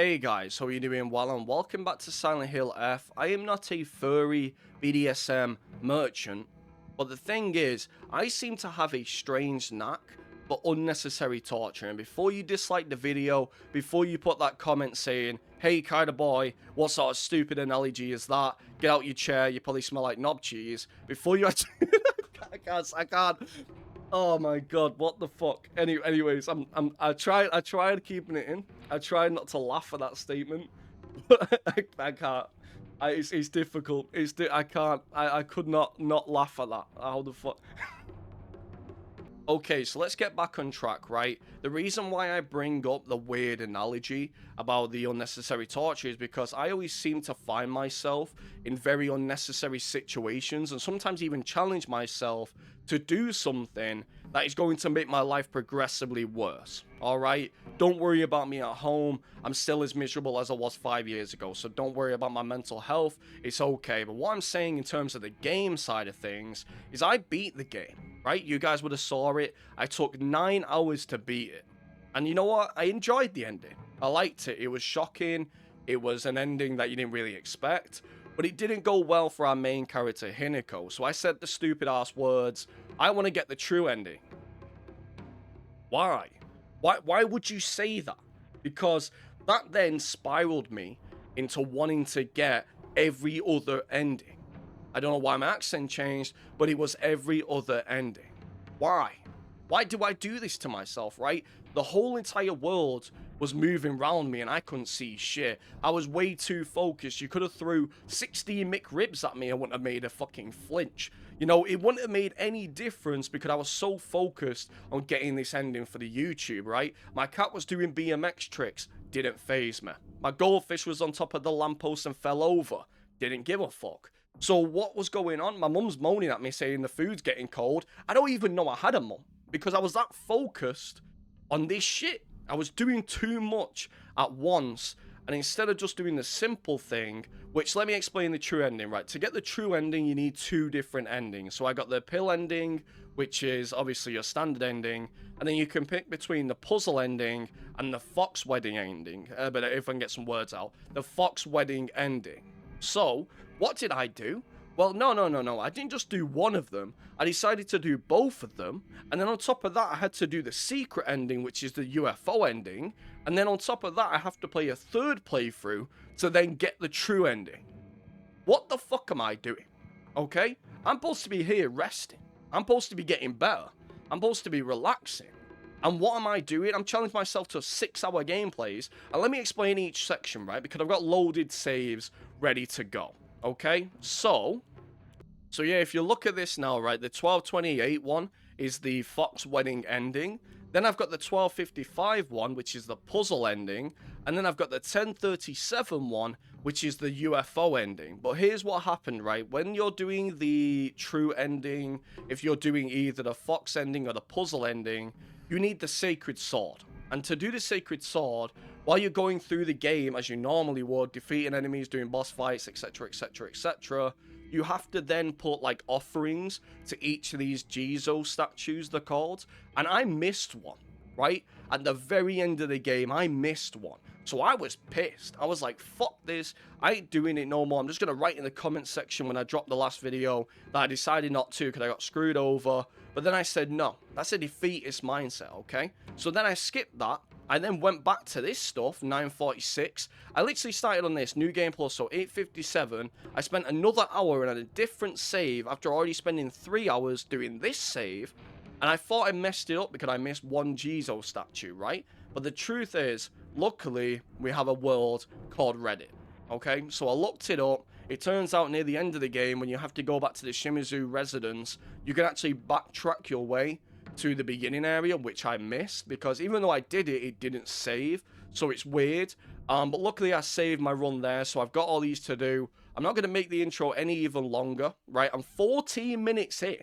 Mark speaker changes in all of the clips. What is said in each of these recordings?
Speaker 1: Hey guys, how are you doing? Well, and welcome back to Silent Hill F. I am not a furry BDSM merchant, but the thing is, I seem to have a strange knack for unnecessary torture. And before you dislike the video, before you put that comment saying, hey, kinda boy, what sort of stupid analogy is that? Get out your chair, you probably smell like knob cheese. Before you actually... I can't. Oh my god, what the fuck? Anyways, I tried keeping it in. I tried not to laugh at that statement, but I can't. It's difficult. I can't. I could not laugh at that. How the fuck? Okay, so let's get back on track, right? The reason why I bring up the weird analogy about the unnecessary torture is because I always seem to find myself in very unnecessary situations and sometimes even challenge myself to do something that is going to make my life progressively worse. All right, don't worry about me at home. I'm still as miserable as I was 5 years ago, so don't worry about my mental health. It's okay. But what I'm saying in terms of the game side of things is I beat the game, right? You guys would have saw it. I took 9 hours to beat it. And you know what? I enjoyed the ending. I liked it. It was shocking. It was an ending that you didn't really expect. But it didn't go well for our main character, Hinako. So I said the stupid ass words, I want to get the true ending. Why? Why would you say that? Because that then spiraled me into wanting to get every other ending. I don't know why my accent changed, but it was every other ending. Why? Why do I do this to myself, right? The whole entire world was moving around me and I couldn't see shit. I was way too focused. You could have threw 16 McRibs at me and wouldn't have made a fucking flinch. You know, it wouldn't have made any difference because I was so focused on getting this ending for the YouTube, right? My cat was doing BMX tricks, didn't faze me. My goldfish was on top of the lamppost and fell over, didn't give a fuck. So what was going on? My mum's moaning at me saying the food's getting cold. I don't even know I had a mum because I was that focused on this shit. I was doing too much at once, and instead of just doing the simple thing, which let me explain the true ending, right? To get the true ending, you need 2 different endings. So I got the pill ending, which is obviously your standard ending, and then you can pick between the puzzle ending and the fox wedding ending. But if I can get some words out, the fox wedding ending. So what did I do? Well, no. I didn't just do one of them. I decided to do both of them. And then on top of that, I had to do the secret ending, which is the UFO ending. And then on top of that, I have to play a 3rd playthrough to then get the true ending. What the fuck am I doing? Okay? I'm supposed to be here resting. I'm supposed to be getting better. I'm supposed to be relaxing. And what am I doing? I'm challenging myself to 6-hour gameplays. And let me explain each section, right? Because I've got loaded saves ready to go. Okay? So yeah, if you look at this now, right, the 1228 one is the Fox Wedding ending. Then I've got the 1255 one, which is the puzzle ending. And then I've got the 1037 one, which is the UFO ending. But here's what happened, right? When you're doing the true ending, if you're doing either the Fox ending or the puzzle ending, you need the Sacred Sword. And to do the Sacred Sword, while you're going through the game as you normally would, defeating enemies, doing boss fights, etc, etc, etc, you have to then put like offerings to each of these Jizo statues, they're called. And I missed one, right? At the very end of the game, I missed one. So I was pissed. I was like, fuck this. I ain't doing it no more. I'm just going to write in the comment section when I dropped the last video that I decided not to because I got screwed over. But then I said, no, that's a defeatist mindset, okay? So then I skipped that. I then went back to this stuff, 946. I literally started on this, new game plus, so 857. I spent another hour and had a different save after already spending 3 hours doing this save. And I thought I messed it up because I missed one Jizo statue, right? But the truth is, luckily, we have a world called Reddit, okay? So I looked it up. It turns out near the end of the game, when you have to go back to the Shimizu residence, you can actually backtrack your way to the beginning area, which I missed, because even though I did it, it didn't save, so it's weird. But luckily I saved my run there, so I've got all these to do. I'm not going to make the intro any even longer, right? I'm 14 minutes in.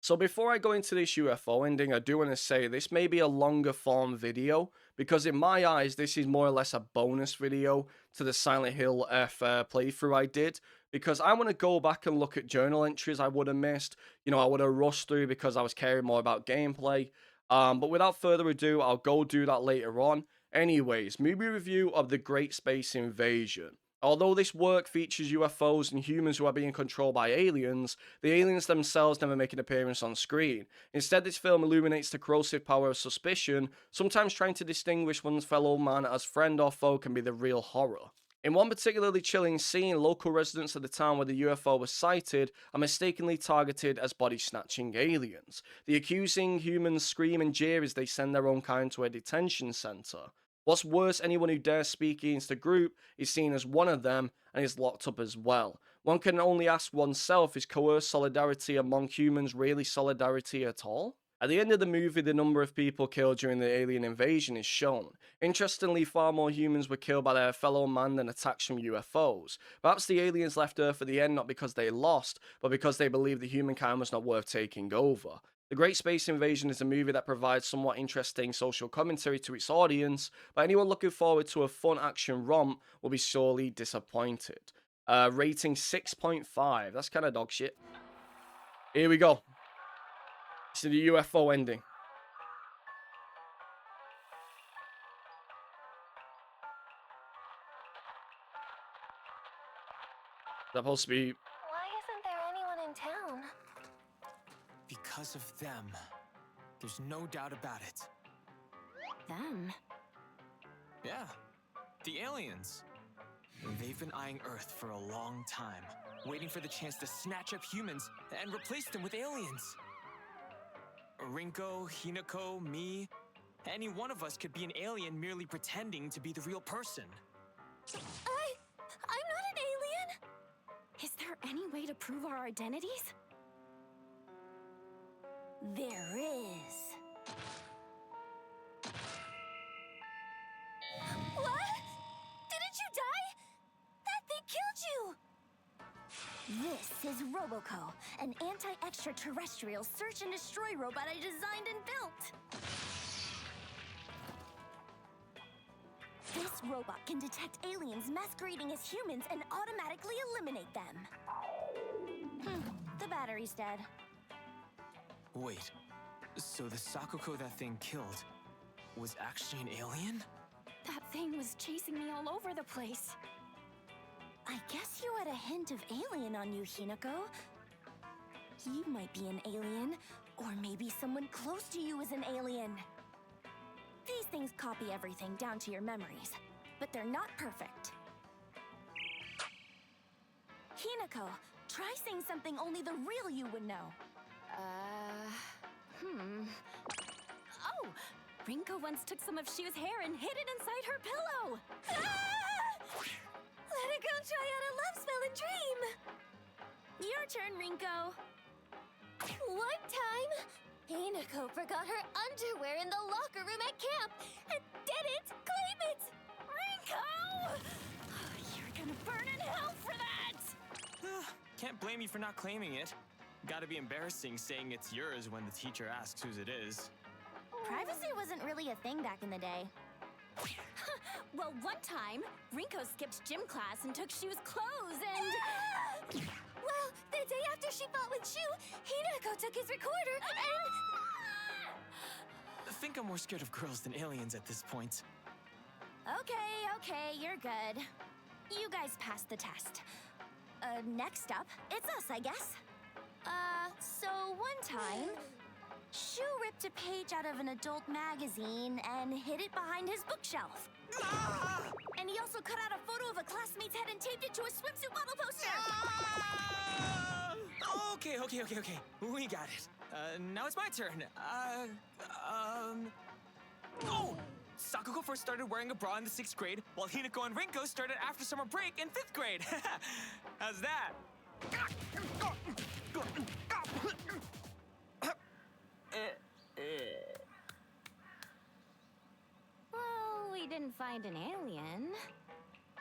Speaker 1: So before I go into this UFO ending, I do want to say this may be a longer form video, because in my eyes, this is more or less a bonus video to the Silent Hill F playthrough I did, because I want to go back and look at journal entries I would have missed. You know, I would have rushed through because I was caring more about gameplay. But without further ado, I'll go do that later on. Anyways, movie review of The Great Space Invasion. Although this work features UFOs and humans who are being controlled by aliens, the aliens themselves never make an appearance on screen. Instead, this film illuminates the corrosive power of suspicion, sometimes trying to distinguish one's fellow man as friend or foe can be the real horror. In one particularly chilling scene, local residents of the town where the UFO was sighted are mistakenly targeted as body-snatching aliens. The accusing humans scream and jeer as they send their own kind to a detention center. What's worse, anyone who dares speak against the group is seen as one of them and is locked up as well. One can only ask oneself, is coerced solidarity among humans really solidarity at all? At the end of the movie, the number of people killed during the alien invasion is shown. Interestingly, far more humans were killed by their fellow man than attacks from UFOs. Perhaps the aliens left Earth at the end not because they lost, but because they believed the humankind was not worth taking over. The Great Space Invasion is a movie that provides somewhat interesting social commentary to its audience, but anyone looking forward to a fun action romp will be sorely disappointed. Rating 6.5. That's kind of dog shit. Here we go. To the UFO ending. Is that supposed to be?
Speaker 2: Why isn't there anyone in town?
Speaker 3: Because of them. There's no doubt about it.
Speaker 2: Them?
Speaker 3: Yeah, the aliens. They've been eyeing Earth for a long time, waiting for the chance to snatch up humans and replace them with aliens. Rinko, Hinako, me, any one of us could be an alien merely pretending to be the real person.
Speaker 2: I'm not an alien! Is there any way to prove our identities? There is. What? Didn't you die? That thing killed you! This is Roboco, an anti-extraterrestrial search and destroy robot I designed and built. This robot can detect aliens masquerading as humans and automatically eliminate them. The battery's dead.
Speaker 3: Wait, so the Sakuko that thing killed was actually an alien?
Speaker 2: That thing was chasing me all over the place. I guess you had a hint of alien on you, Hinako. You might be an alien, or maybe someone close to you is an alien. These things copy everything down to your memories, but they're not perfect. Hinako, try saying something only the real you would know. Oh, Rinko once took some of Shu's hair and hid it inside her pillow. Ah! Let a girl try out a love spell and dream. Your turn, Rinko. One time, Hinako forgot her underwear in the locker room at camp and didn't claim it. Rinko! You're gonna burn in hell for that!
Speaker 3: Can't blame you for not claiming it. Gotta be embarrassing saying it's yours when the teacher asks whose it is.
Speaker 2: Privacy wasn't really a thing back in the day. Well, one time, Rinko skipped gym class and took Shu's clothes and... Well, the day after she fought with Shu, Hinako took his recorder and...
Speaker 3: I think I'm more scared of girls than aliens at this point.
Speaker 2: Okay, you're good. You guys passed the test. Next up, it's us, I guess. So one time, Shu ripped a page out of an adult magazine and hid it behind his bookshelf. And he also cut out a photo of a classmate's head and taped it to a swimsuit model poster.
Speaker 3: Okay. We got it. Now it's my turn. Oh! Sakuko first started wearing a bra in the 6th grade, while Hinako and Rinko started after summer break in 5th grade. How's that?
Speaker 2: Well, we didn't find an alien.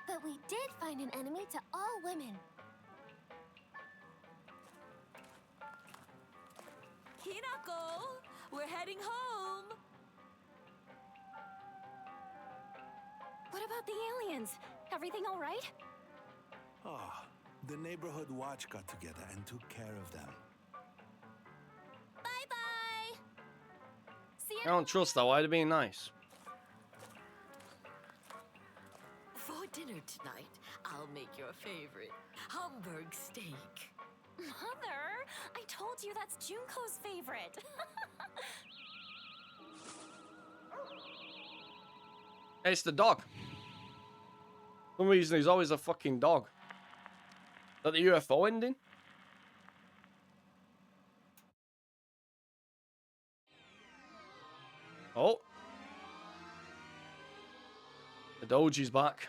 Speaker 2: But we did find an enemy to all women. Hinako, we're heading home. What about the aliens? Everything all right?
Speaker 4: Ah, the neighborhood watch got together and took care of them.
Speaker 2: Bye-bye. See you.
Speaker 1: I don't trust that. Why are they being nice?
Speaker 5: dinner tonight, I'll make your favorite Hamburg steak.
Speaker 2: Mother, I told you that's Junko's favorite.
Speaker 1: It's the dog. For some reason, he's always a fucking dog. Is that the UFO ending? Oh. The Doji's back.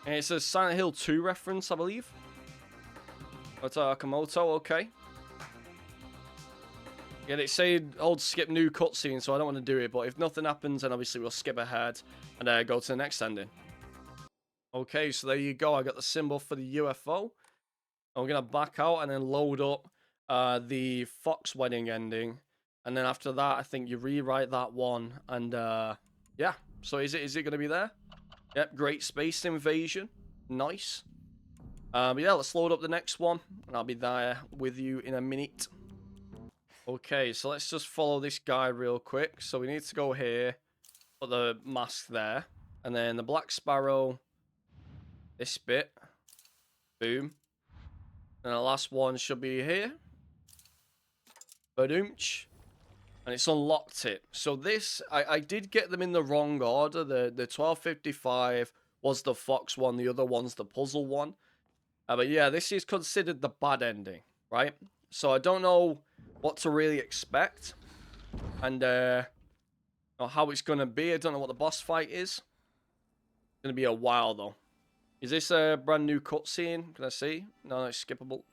Speaker 1: And it's a Silent Hill 2 reference, I believe. Ota Akamoto, okay. Yeah, it said hold skip new cutscene, so I don't want to do it. But if nothing happens, then obviously we'll skip ahead and go to the next ending. Okay, so there you go. I got the symbol for the UFO. I'm going to back out and then load up the Fox wedding ending. And then after that, I think you rewrite that one. And yeah, so is it going to be there? Yep, Great Space Invasion. Nice. But yeah, let's load up the next one. And I'll be there with you in a minute. Okay, so let's just follow this guy real quick. So we need to go here. Put the mask there. And then the Black Sparrow. This bit. Boom. And the last one should be here. Badoomch. And it's unlocked it. So this, I did get them in the wrong order. The 1255 was the Fox one. The other one's the puzzle one. But yeah, this is considered the bad ending, right? So I don't know what to really expect. And or how it's going to be. I don't know what the boss fight is. It's going to be a while, though. Is this a brand new cutscene? Can I see? No, it's skippable.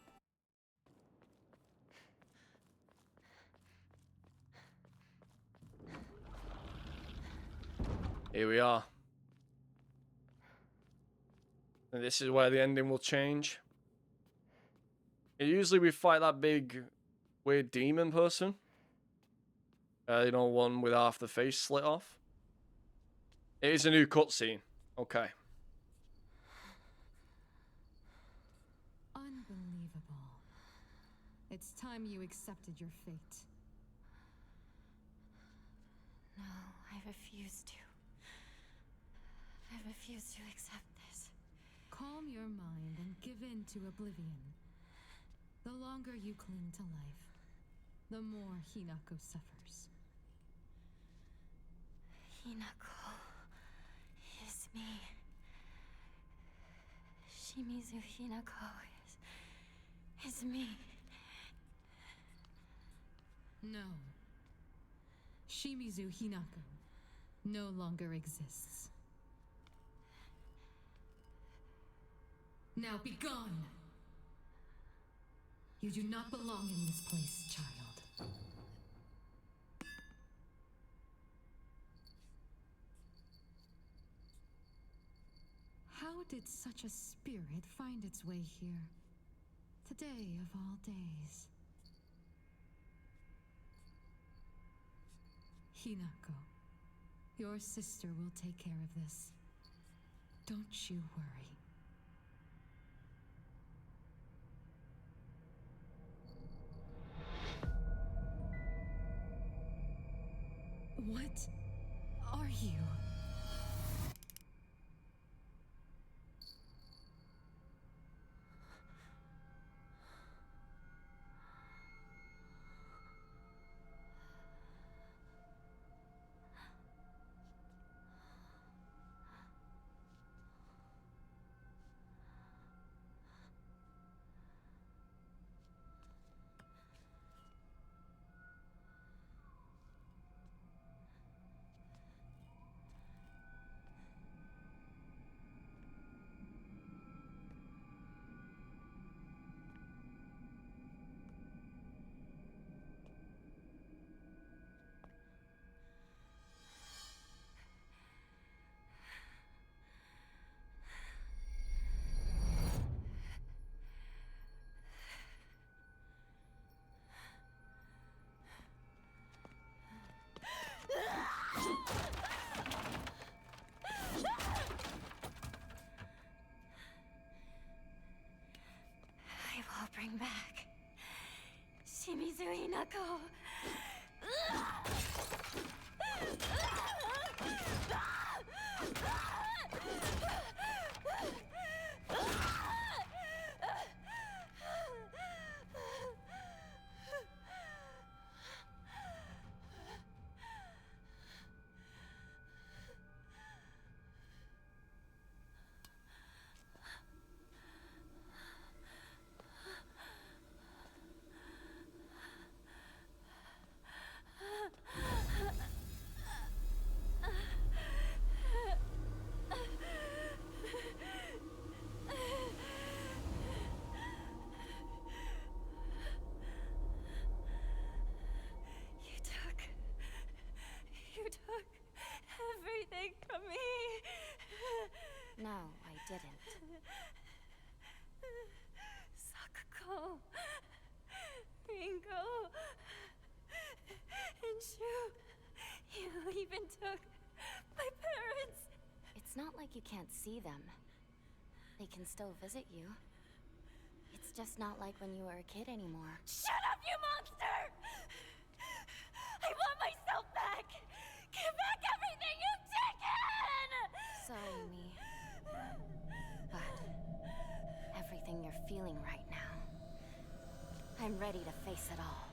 Speaker 1: Here we are. And this is where the ending will change. Usually we fight that big, weird demon person. You know, one with half the face slit off. It is a new cutscene. Okay.
Speaker 6: Unbelievable. It's time you accepted your fate.
Speaker 2: No, I refuse to. I refuse to accept this.
Speaker 6: Calm your mind and give in to oblivion. The longer you cling to life, the more Hinako suffers.
Speaker 2: Hinako is me. Shimizu Hinako is me.
Speaker 6: No. Shimizu Hinako no longer exists. Now be gone! You do not belong in this place, child. How did such a spirit find its way here? Today of all days. Hinako, your sister will take care of this. Don't you worry. What are you?
Speaker 2: I will bring back Shimizu Hinako. No, I didn't.
Speaker 7: Sakuko, Ringo, and Shu, you even took my parents.
Speaker 2: It's not like you can't see them. They can still visit you. It's just not like when you were a kid anymore.
Speaker 7: Shut up, you monster! I want myself back! Give back everything you've taken!
Speaker 2: Sorry, me. But everything you're feeling right now, I'm ready to face it all.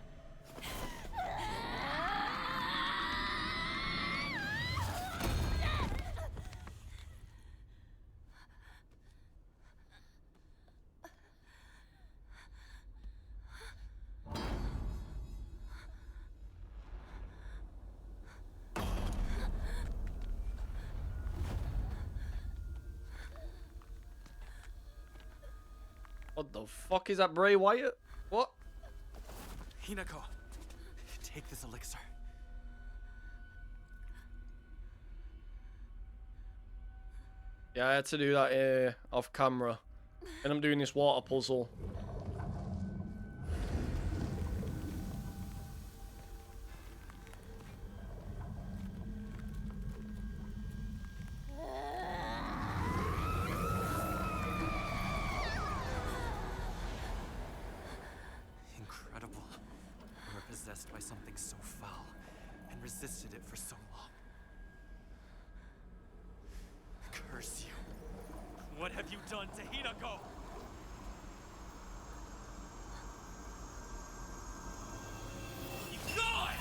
Speaker 1: What the fuck is that, Bray Wyatt? What?
Speaker 3: Hinako, take this elixir.
Speaker 1: Yeah, I had to do that off camera. And I'm doing this water puzzle.
Speaker 3: Incredible. You were possessed by something so foul and resisted it for so long. Curse you. What have you done to Hinako? You God!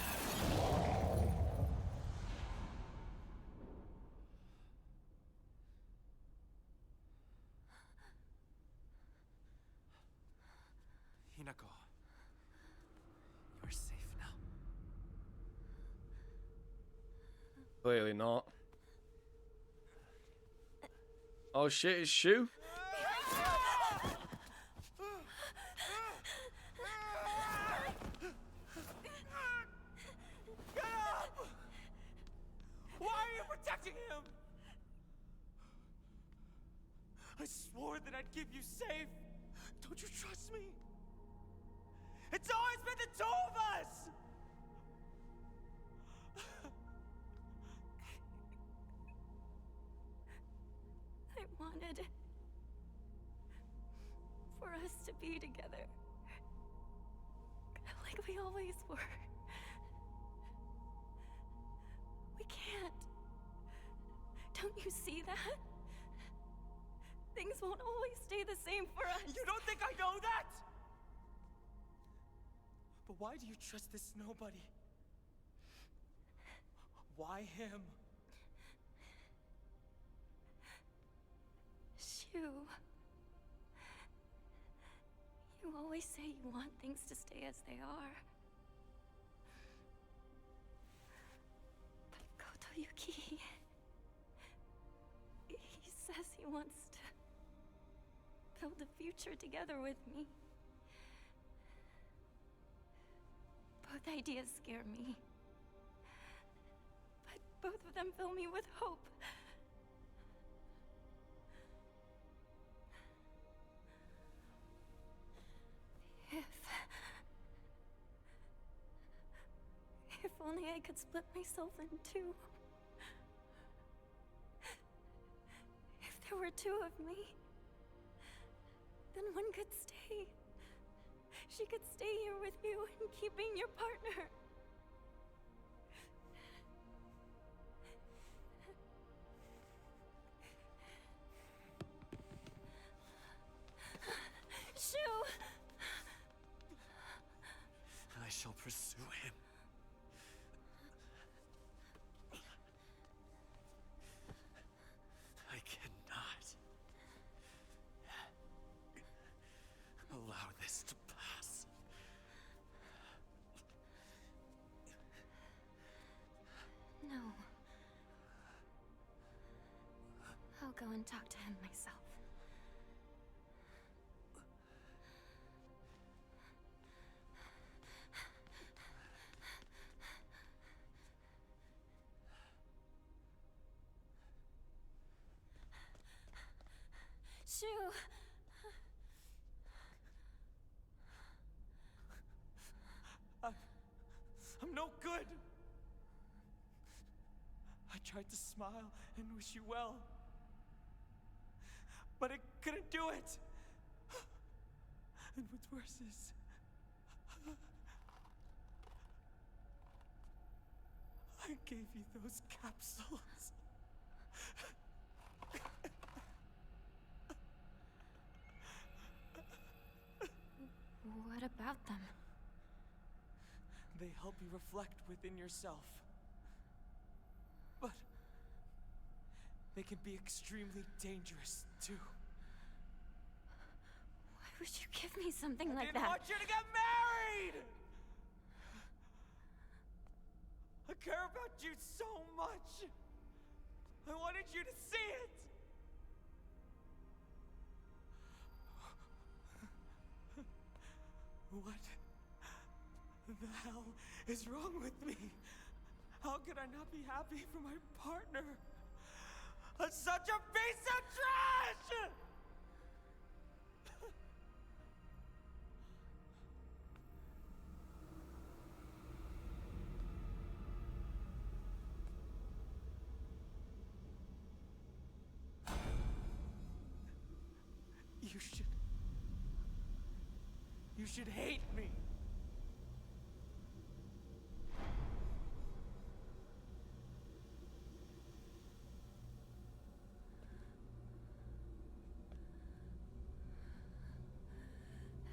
Speaker 3: Hinako, you're safe now.
Speaker 1: Clearly not. Oh shit, it's Shu?
Speaker 3: Get up! Why are you protecting him? I swore that I'd keep you safe. Don't you trust me? It's always been the two of us!
Speaker 7: I wanted for us to be together. Like we always were. We can't. Don't you see that? Things won't always stay the same for us.
Speaker 3: You don't think I know that? But why do you trust this nobody? Why him?
Speaker 7: Shu. You always say you want things to stay as they are. But Kotoyuki... he says he wants to build a future together with me. Both ideas scare me. But both of them fill me with hope. If only I could split myself in two. If there were two of me, then one could stay. She could stay here with you and keep being your partner. Shu!
Speaker 3: I shall pursue him. I cannot allow this to pass.
Speaker 7: No. I'll go and talk to him myself. Shu.
Speaker 3: I'm no good. I tried to smile and wish you well, but I couldn't do it. And what's worse is, I gave you those capsules.
Speaker 7: What about them?
Speaker 3: They help you reflect within yourself. But they can be extremely dangerous, too.
Speaker 7: Why would you give me something like
Speaker 3: I
Speaker 7: that?
Speaker 3: didn't want you to get married! I care about you so much! I wanted you to see it! What the hell is wrong with me? How could I not be happy for my partner? I'm such a piece of trash! You should hate me.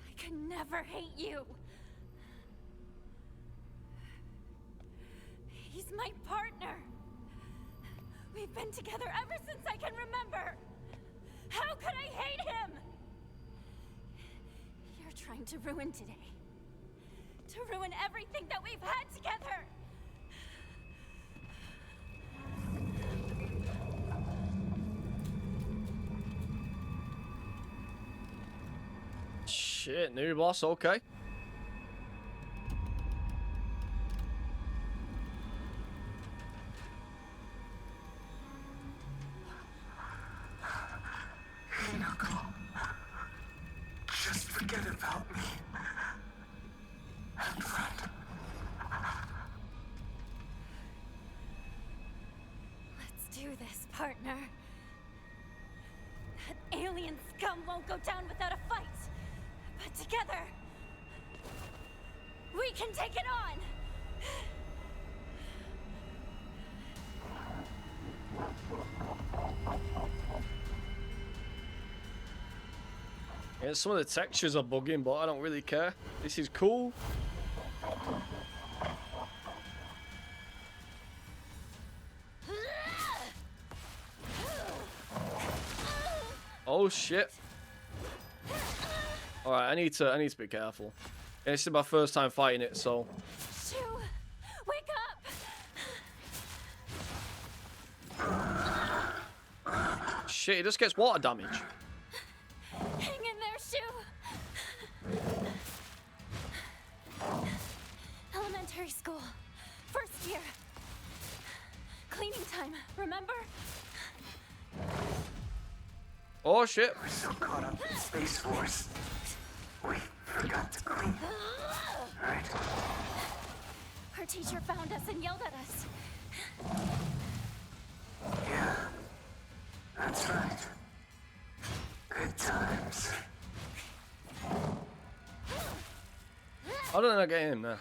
Speaker 7: I can never hate you. He's my partner. We've been together ever since I can remember. How could I hate him? You're trying to ruin today. To ruin everything that we've had together.
Speaker 1: Shit, new boss, okay.
Speaker 3: Just forget about me. And run.
Speaker 7: Let's do this, partner. That alien scum won't go down without a fight. But together, we can take it on!
Speaker 1: Yeah, some of the textures are bugging, but I don't really care. This is cool. Oh shit. Alright, I need to be careful. Yeah, this is my first time fighting it, so.
Speaker 7: Shu, wake up!
Speaker 1: Shit, it just gets water damage.
Speaker 7: Hang in there, Shu! Elementary school. First year. Cleaning time, remember?
Speaker 1: Oh shit.
Speaker 3: We're so caught up in Space Force. We forgot to clean. Right?
Speaker 7: Our teacher found us and yelled at us.
Speaker 3: Yeah. That's right. Good times.
Speaker 1: How did I get in there?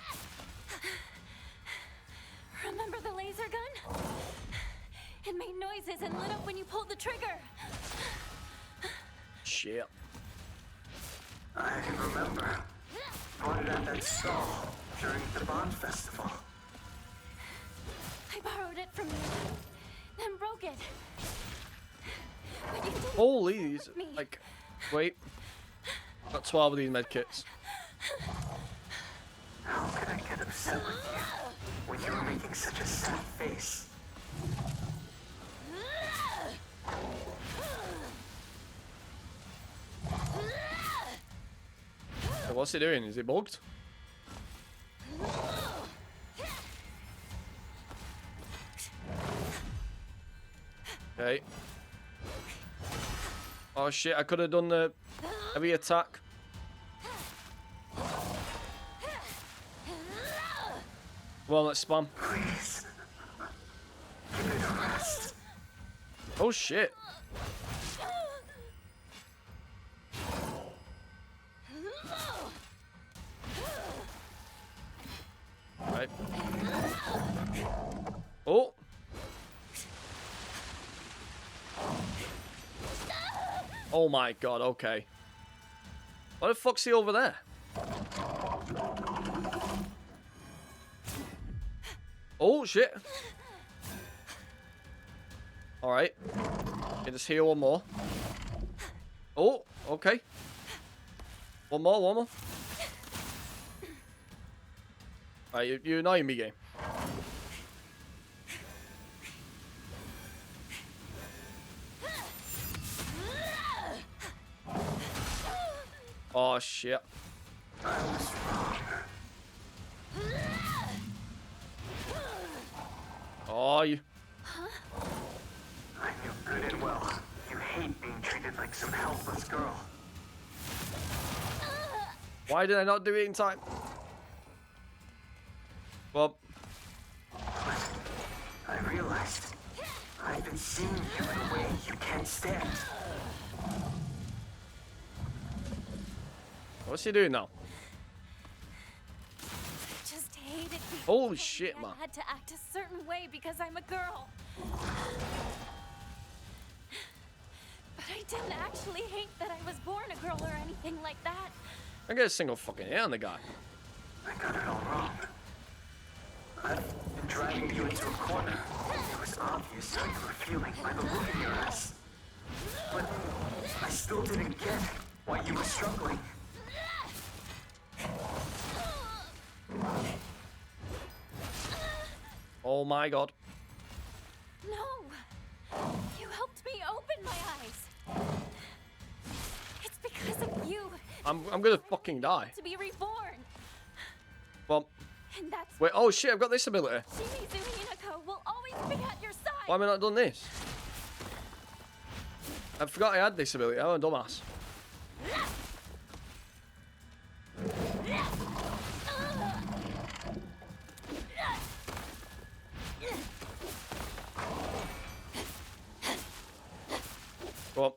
Speaker 7: Remember the laser gun? It made noises and lit up when you pulled the trigger.
Speaker 1: Shit.
Speaker 3: I can remember. Bought it at that stall during the Bond Festival.
Speaker 7: I borrowed it from you, then broke it. But you didn't
Speaker 1: Holy, these,
Speaker 7: hurt me.
Speaker 1: like, wait. Got 12 of these medkits.
Speaker 3: How could I get upset with you when you were making such a sad face?
Speaker 1: So what's it doing? Is it bugged? Okay. Oh shit, I could have done the heavy attack. Well, let's spam.
Speaker 8: Please. Give it a rest.
Speaker 1: Oh shit. Right. Oh. Oh my god, okay. What the fuck's he over there? Oh shit. Alright. Okay, just heal one more. Oh, okay. One more, one more. Alright, you're annoying me, game. Oh shit.
Speaker 8: I was wrong.
Speaker 1: Oh, you.
Speaker 8: I knew good and well you hate being treated like some helpless girl.
Speaker 1: Why did I not do it in time? Well,
Speaker 8: I realized I've been seeing you in a way you can't stand.
Speaker 1: what's he doing now?
Speaker 7: I just hated people
Speaker 1: Holy
Speaker 7: telling
Speaker 1: shit,
Speaker 7: me
Speaker 1: man.
Speaker 7: I had to act a certain way because I'm a girl. But I didn't actually hate that I was born a girl or anything like that.
Speaker 1: I get a single fucking hit on the guy.
Speaker 8: I got it all wrong. I've been driving you into a corner. It was obvious how you were feeling by the look in your eyes. But I still didn't get why you were struggling.
Speaker 1: Oh my god.
Speaker 7: No! You helped me open my eyes. It's because of you.
Speaker 1: I'm gonna fucking die.
Speaker 7: To be reborn.
Speaker 1: Well,
Speaker 7: And that's
Speaker 1: wait, oh shit, I've got this ability.
Speaker 7: Shimizu Hinako will always be at your side.
Speaker 1: Why have I not done this? I forgot I had this ability. I'm a dumbass. Go on.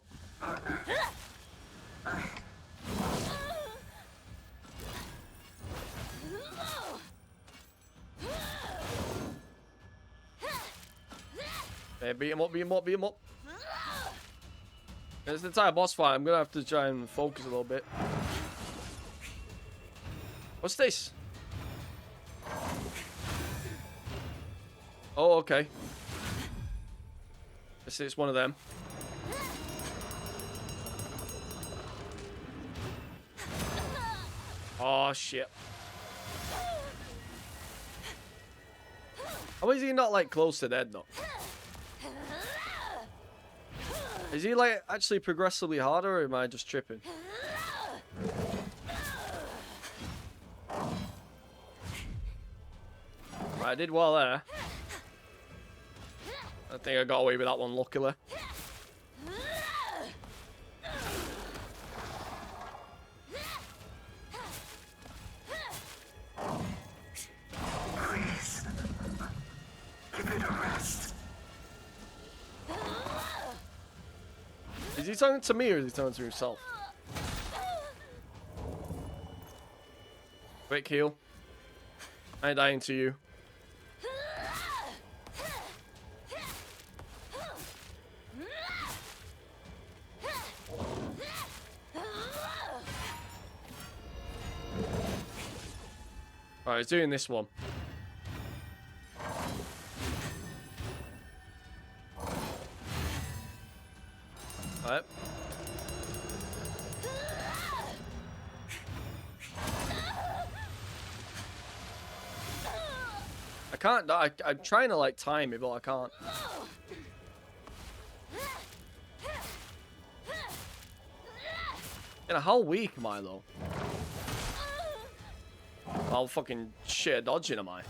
Speaker 1: Okay, beat him up, beat him up, beat him up. It's the entire boss fight. I'm gonna have to try and focus a little bit. What's this? Oh, okay. It's one of them. Oh shit. How is he not like close to dead though? Is he like actually progressively harder, or am I just tripping? Right, I did well there. I think I got away with that one luckily.
Speaker 8: Please. Give it a rest.
Speaker 1: Is he talking to me or is he talking to himself? Quick heal. I ain't dying to you. Alright, he's doing this one. Alright. I can't die. I'm trying to like time it, but I can't. You know, how weak am I though? How fucking shit dodging am I?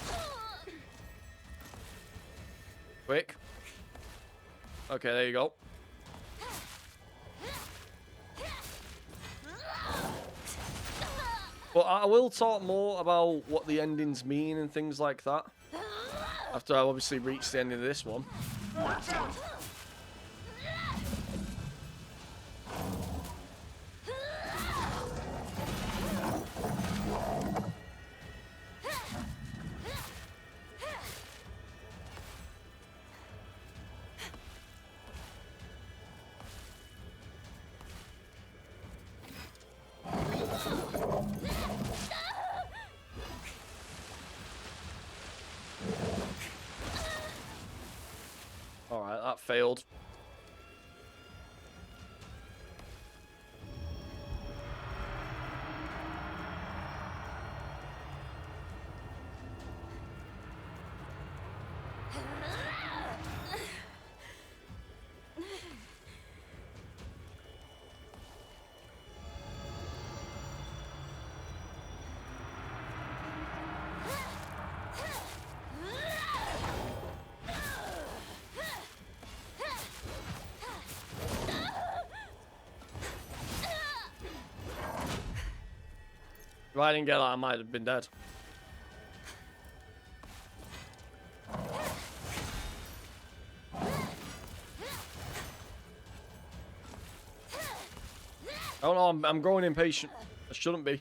Speaker 1: Quick. Okay, there you go. But I will talk more about what the endings mean and things like that after I obviously reach the end of this one.
Speaker 8: Watch out!
Speaker 1: Alright, that failed. If I didn't get that, I might have been dead. Oh no, I'm growing impatient. I shouldn't be.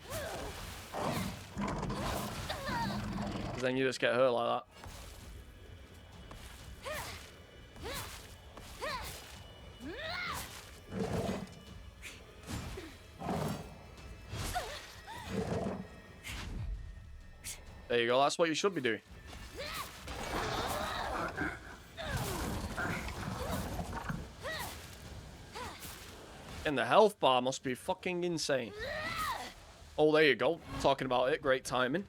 Speaker 1: Because then you just get hurt like that. There you go, that's what you should be doing. And the health bar must be fucking insane. Oh, there you go. Talking about it, great timing.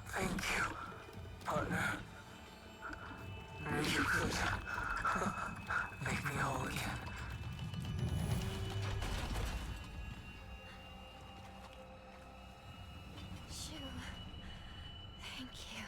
Speaker 8: Thank you, partner. Knew you could make me whole again.
Speaker 7: Shu, thank you.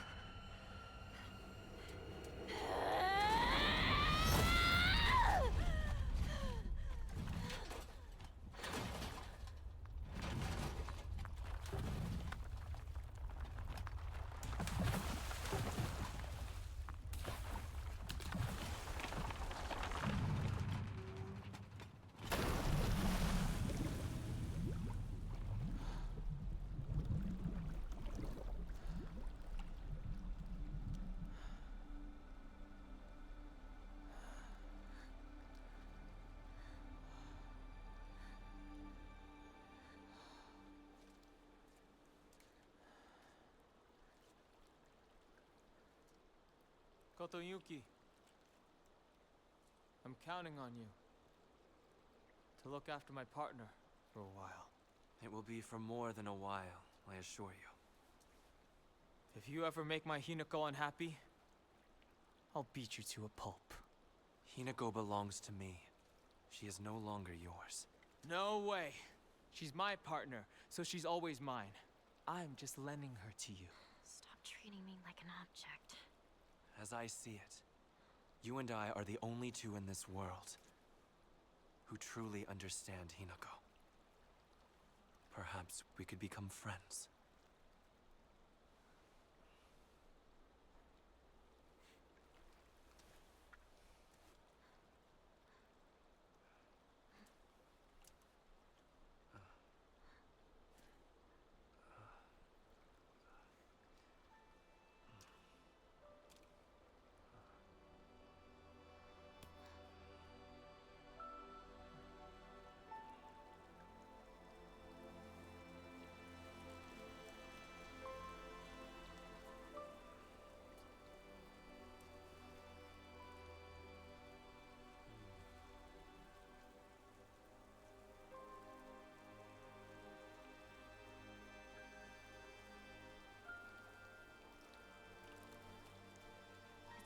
Speaker 3: Kotoyuki, I'm counting on you to look after my partner for a while.
Speaker 9: It will be for more than a while, I assure you.
Speaker 3: If you ever make my Hinako unhappy, I'll beat you to a pulp.
Speaker 9: Hinako belongs to me. She is no longer yours.
Speaker 3: No way. She's my partner, so she's always mine. I'm just lending her to you.
Speaker 2: Stop treating me like an object.
Speaker 9: As I see it, you and I are the only two in this world who truly understand Hinako. Perhaps we could become friends.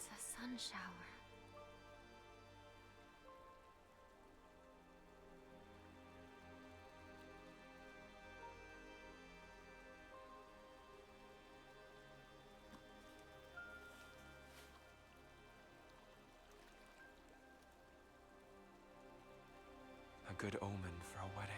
Speaker 2: It's a sun shower.
Speaker 9: good omen for a wedding.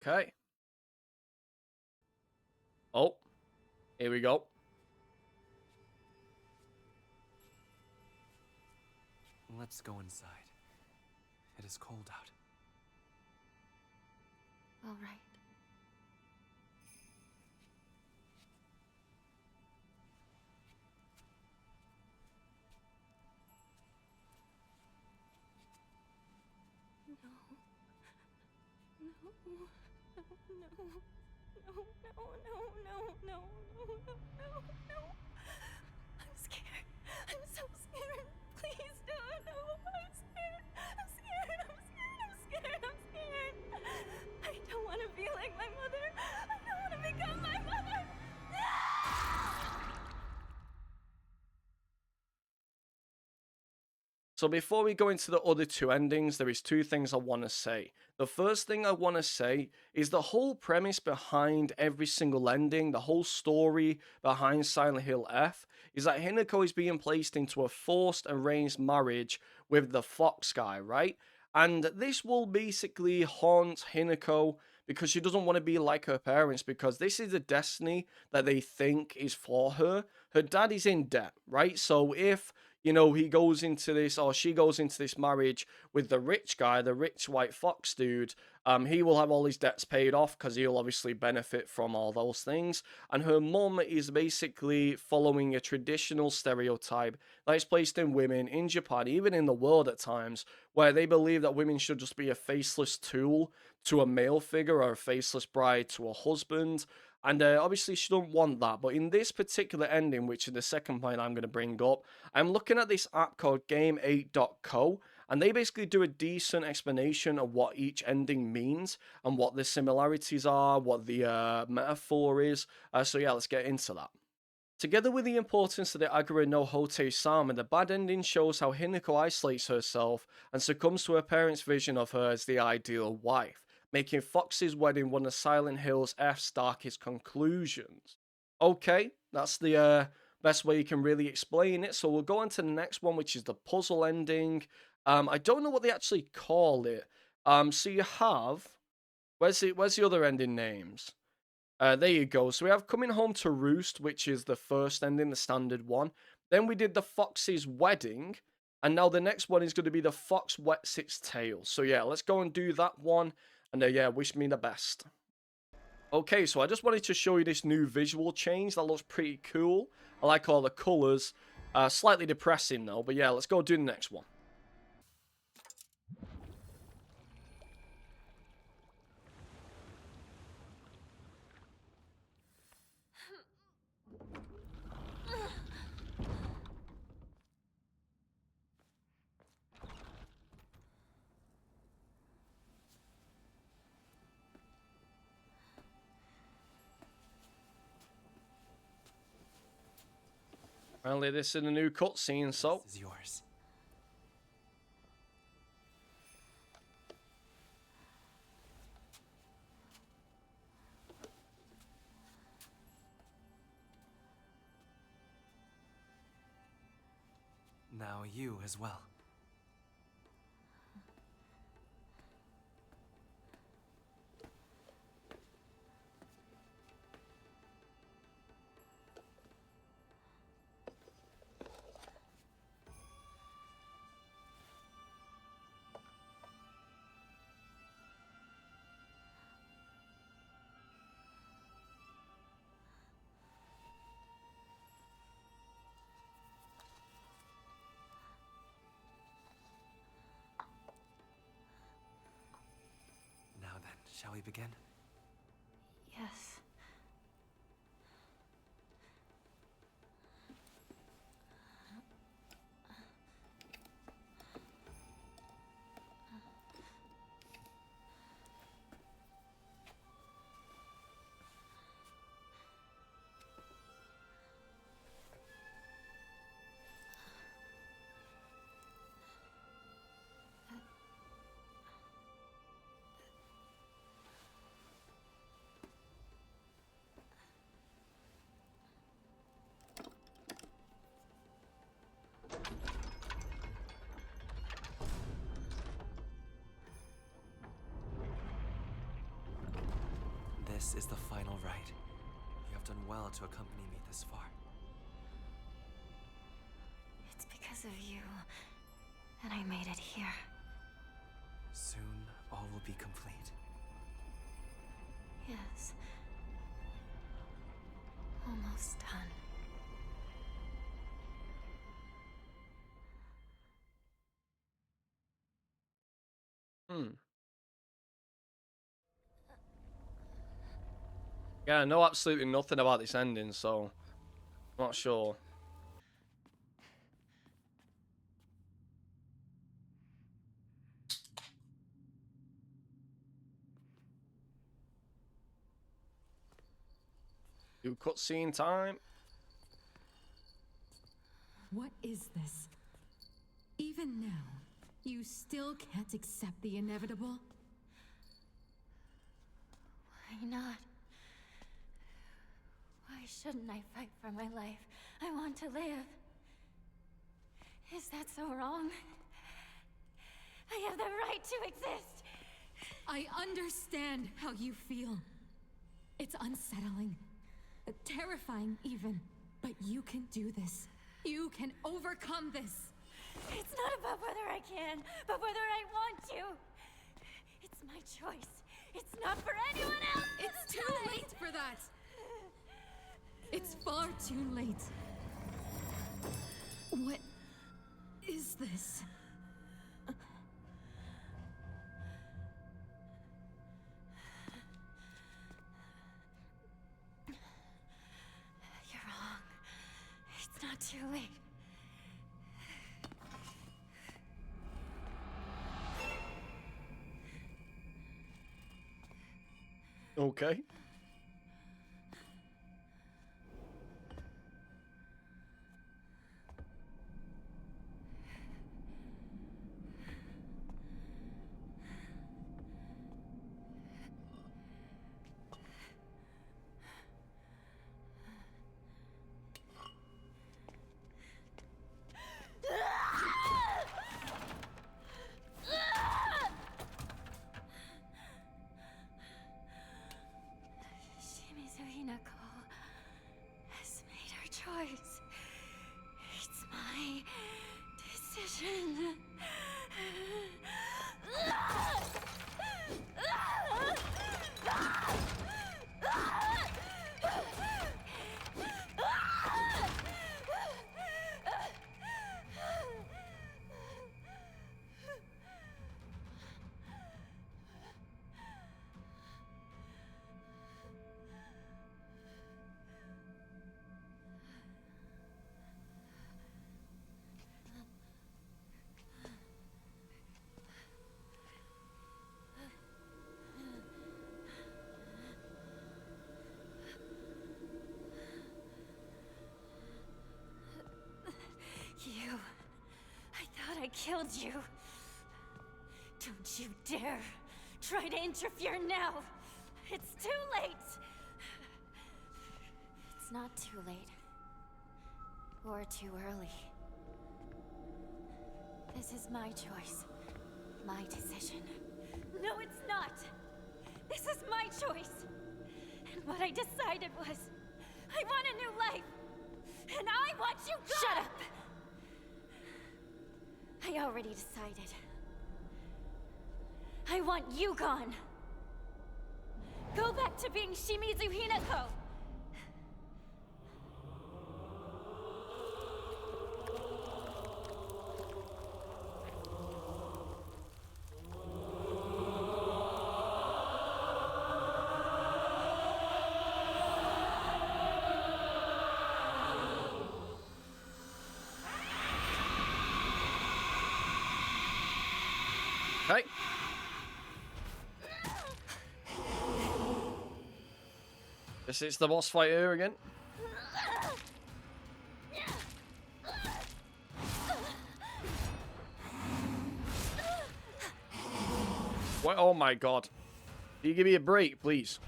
Speaker 1: Okay. Oh, here we go.
Speaker 9: Let's go inside. It is cold out.
Speaker 7: All right. No. I'm scared. I'm so scared. Please, no. I'm scared. I'm scared. I don't want to be like my mother. I don't want to become my mother.
Speaker 1: So before we go into the other two endings, there is two things I want to say. The first thing I want to say is the whole premise behind every single ending, the whole story behind Silent Hill F, is that Hinako is being placed into a forced arranged marriage with the Fox guy, right? And this will basically haunt Hinako because she doesn't want to be like her parents, because this is the destiny that they think is for her. Her dad is in debt, right? So if he goes into this, or she goes into this marriage with the rich guy, the rich white fox dude, he will have all his debts paid off because he'll obviously benefit from all those things. And her mum is basically following a traditional stereotype that is placed in women in Japan, even in the world at times, where they believe that women should just be a faceless tool to a male figure or a faceless bride to a husband. And obviously she don't want that. But in this particular ending, which is the second point I'm going to bring up, I'm looking at this app called Game8.co, and they basically do a decent explanation of what each ending means and what the similarities are, what the metaphor is. So yeah, let's get into that. Together with the importance of the Agura no Hote-sama, the bad ending shows how Hinako isolates herself and succumbs to her parents' vision of her as the ideal wife, making Fox's wedding one of Silent Hill's F's darkest conclusions. Okay, that's the best way you can really explain it. So we'll go on to the next one, which is the puzzle ending. I don't know what they actually call it. So you have, where's the other ending names? There you go. So we have Coming Home to Roost, which is the first ending, the standard one. Then we did the Fox's Wedding, and now the next one is going to be the Fox Wets Its Tail. So yeah, let's go and do that one. And yeah, wish me the best. Okay, so I just wanted to show you this new visual change. That looks pretty cool. I like all the colours. Slightly depressing though, but yeah, let's go do the next one. Apparently this is a new cutscene, so...
Speaker 9: This is yours. Now you as well. Now then, shall we begin?
Speaker 7: Yes.
Speaker 9: This is the final rite. You have done well to accompany me this far.
Speaker 2: It's because of you that I made it here.
Speaker 9: Soon, all will be complete.
Speaker 2: Yes. Almost done.
Speaker 1: Yeah, I know absolutely nothing about this ending, so I'm not sure. Do cutscene time.
Speaker 6: What is this? Even now, you still can't accept the inevitable?
Speaker 2: Why not? Why shouldn't I fight for my life? I want to live. Is that so wrong? I have the right to exist.
Speaker 6: I understand how you feel. It's unsettling, terrifying even. But you can do this. You can overcome this.
Speaker 2: It's not about whether I can, but whether I want to. It's my choice. It's not for anyone else.
Speaker 6: It's too late for that. It's far too late. What is this?
Speaker 2: You're wrong. It's not too late.
Speaker 1: Okay.
Speaker 2: Shimizu Hinako has made her choice. It's my decision. You... I thought I killed you. Don't you dare try to interfere now. It's too late. It's not too late. Or too early. This is my choice. My decision. No, it's not. This is my choice. And what I decided was, I want a new life. And I want you gone! Shut up! I already decided. I want you gone. Go back to being Shimizu Hinako.
Speaker 1: Okay. Guess it's the boss fight here again. What? Oh my god. Can you give me a break, please?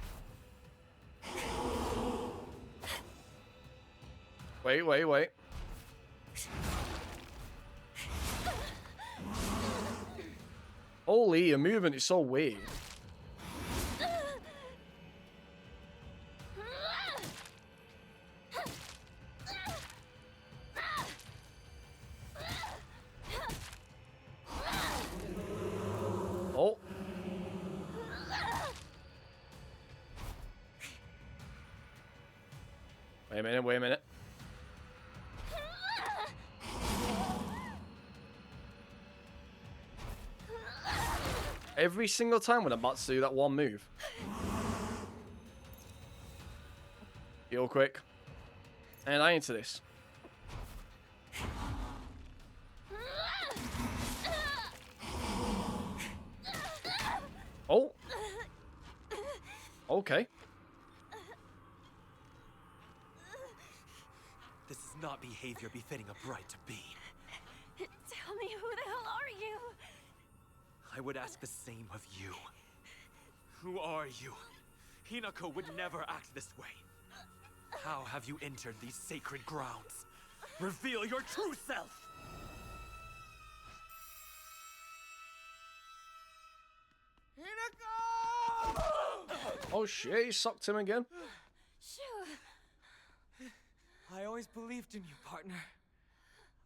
Speaker 1: Wait. Holy, your movement is so weird. minute, wait a minute. Every single time when I'm about to do that one move. Heal quick. And I into this. Oh. Okay.
Speaker 9: This is not behavior befitting a bride to be.
Speaker 2: Tell me, who the hell are you?
Speaker 9: I would ask the same of you. Who are you? Hinako would never act this way. How have you entered these sacred grounds? Reveal your true self!
Speaker 1: Oh shit, he sucked him again.
Speaker 2: Shoo!
Speaker 3: I always believed in you, partner.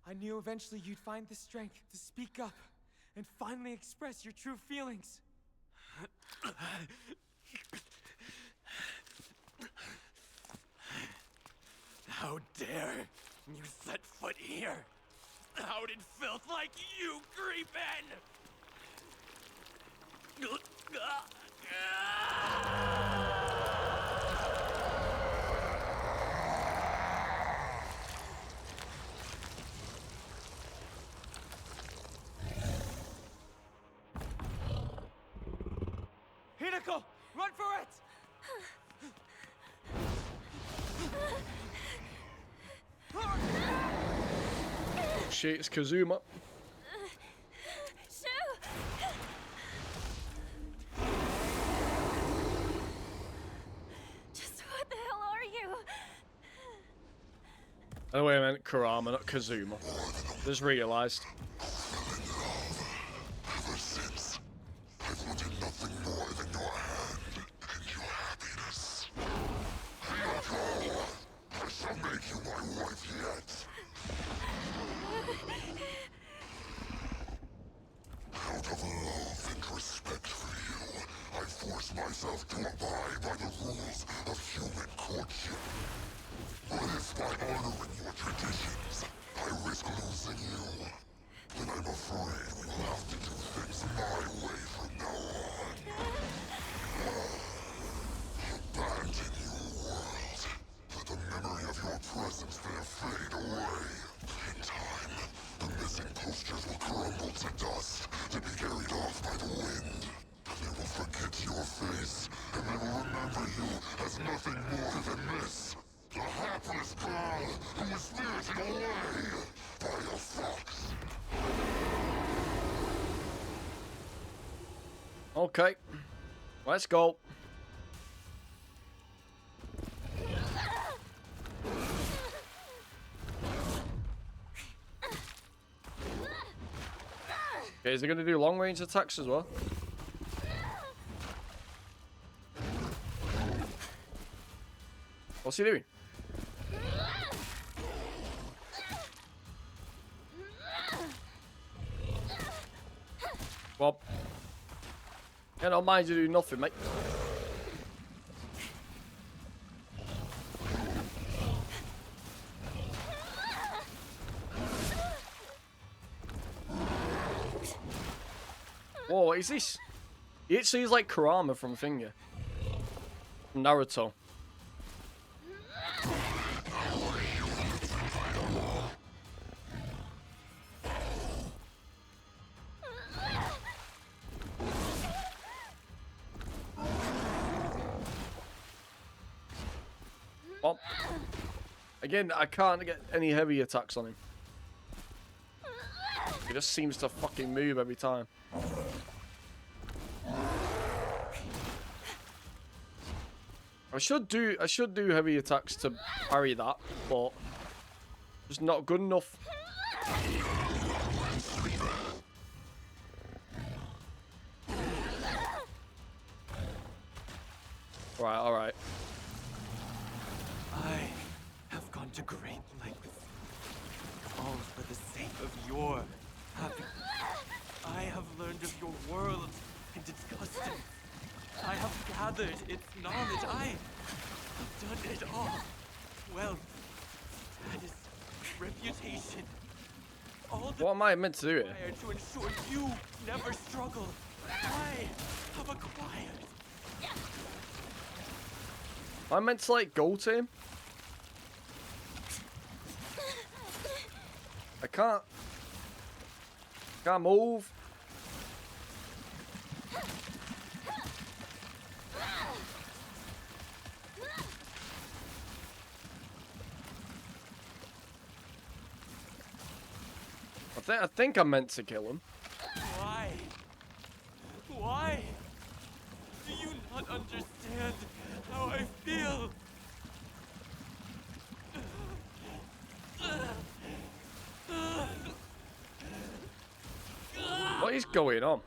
Speaker 3: I knew eventually you'd find the strength to speak up and finally express your true feelings.
Speaker 9: How dare you set foot here? How did filth like you creep in?
Speaker 3: Hinako, run for it!
Speaker 1: Shit, it's Kazuma.
Speaker 2: Shoo! Just what the hell are you?
Speaker 1: Oh wait a minute, Kurama, not Kazuma. Just realised.
Speaker 10: Ever since, I've wanted nothing more than your hand and your happiness. Hinako, I shall make you my wife yet. Out of love and respect for you, I force myself to abide by the rules of human courtship. But if by honoring your traditions, I risk losing you, then I'm afraid we will have to do things my way from now on. Abandon your world. Let the memory of your presence there fade away. In time, the missing posters will crumble to dust, to be carried off by the wind. They will forget your face, and they will remember you as nothing more than this. The hapless girl who was spirited away by a fox.
Speaker 1: Okay. Let's go. Okay, is he gonna do long range attacks as well? What's he doing? Well, I don't mind you do nothing, mate. Whoa, what is this? It seems like Kurama from Finger. Naruto. Oh. Again, I can't get any heavy attacks on him. He just seems to fucking move every time. I should do heavy attacks to parry that, but just not good enough. Right, alright.
Speaker 9: I have gone to great lengths, all for the sake of your happiness. I have learned of your world and its customs. I have gathered its knowledge. I have done it all. Wealth, That is reputation. All the
Speaker 1: What am I meant to do here?
Speaker 9: required to ensure you never struggle. I have acquired.
Speaker 1: Am I meant to like go to him? I can't move. I think I'm meant to kill him.
Speaker 9: Why? Why? Do you not understand how I feel?
Speaker 1: What is going on?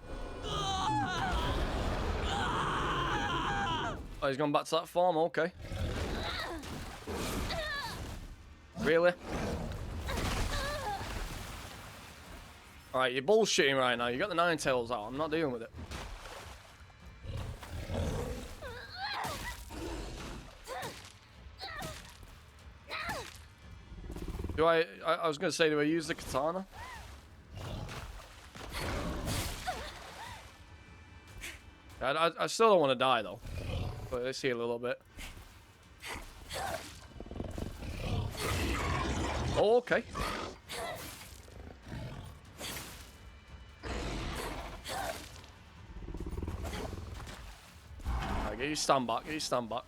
Speaker 1: Oh, he's gone back to that form, okay. Really? Alright, you're bullshitting right now. You got the Nine Tails out. I'm not dealing with it. Do I was gonna say, do I use the katana? I still don't want to die though. But let's see a little bit. Oh, okay. Alright, get your stand back, get your stand back.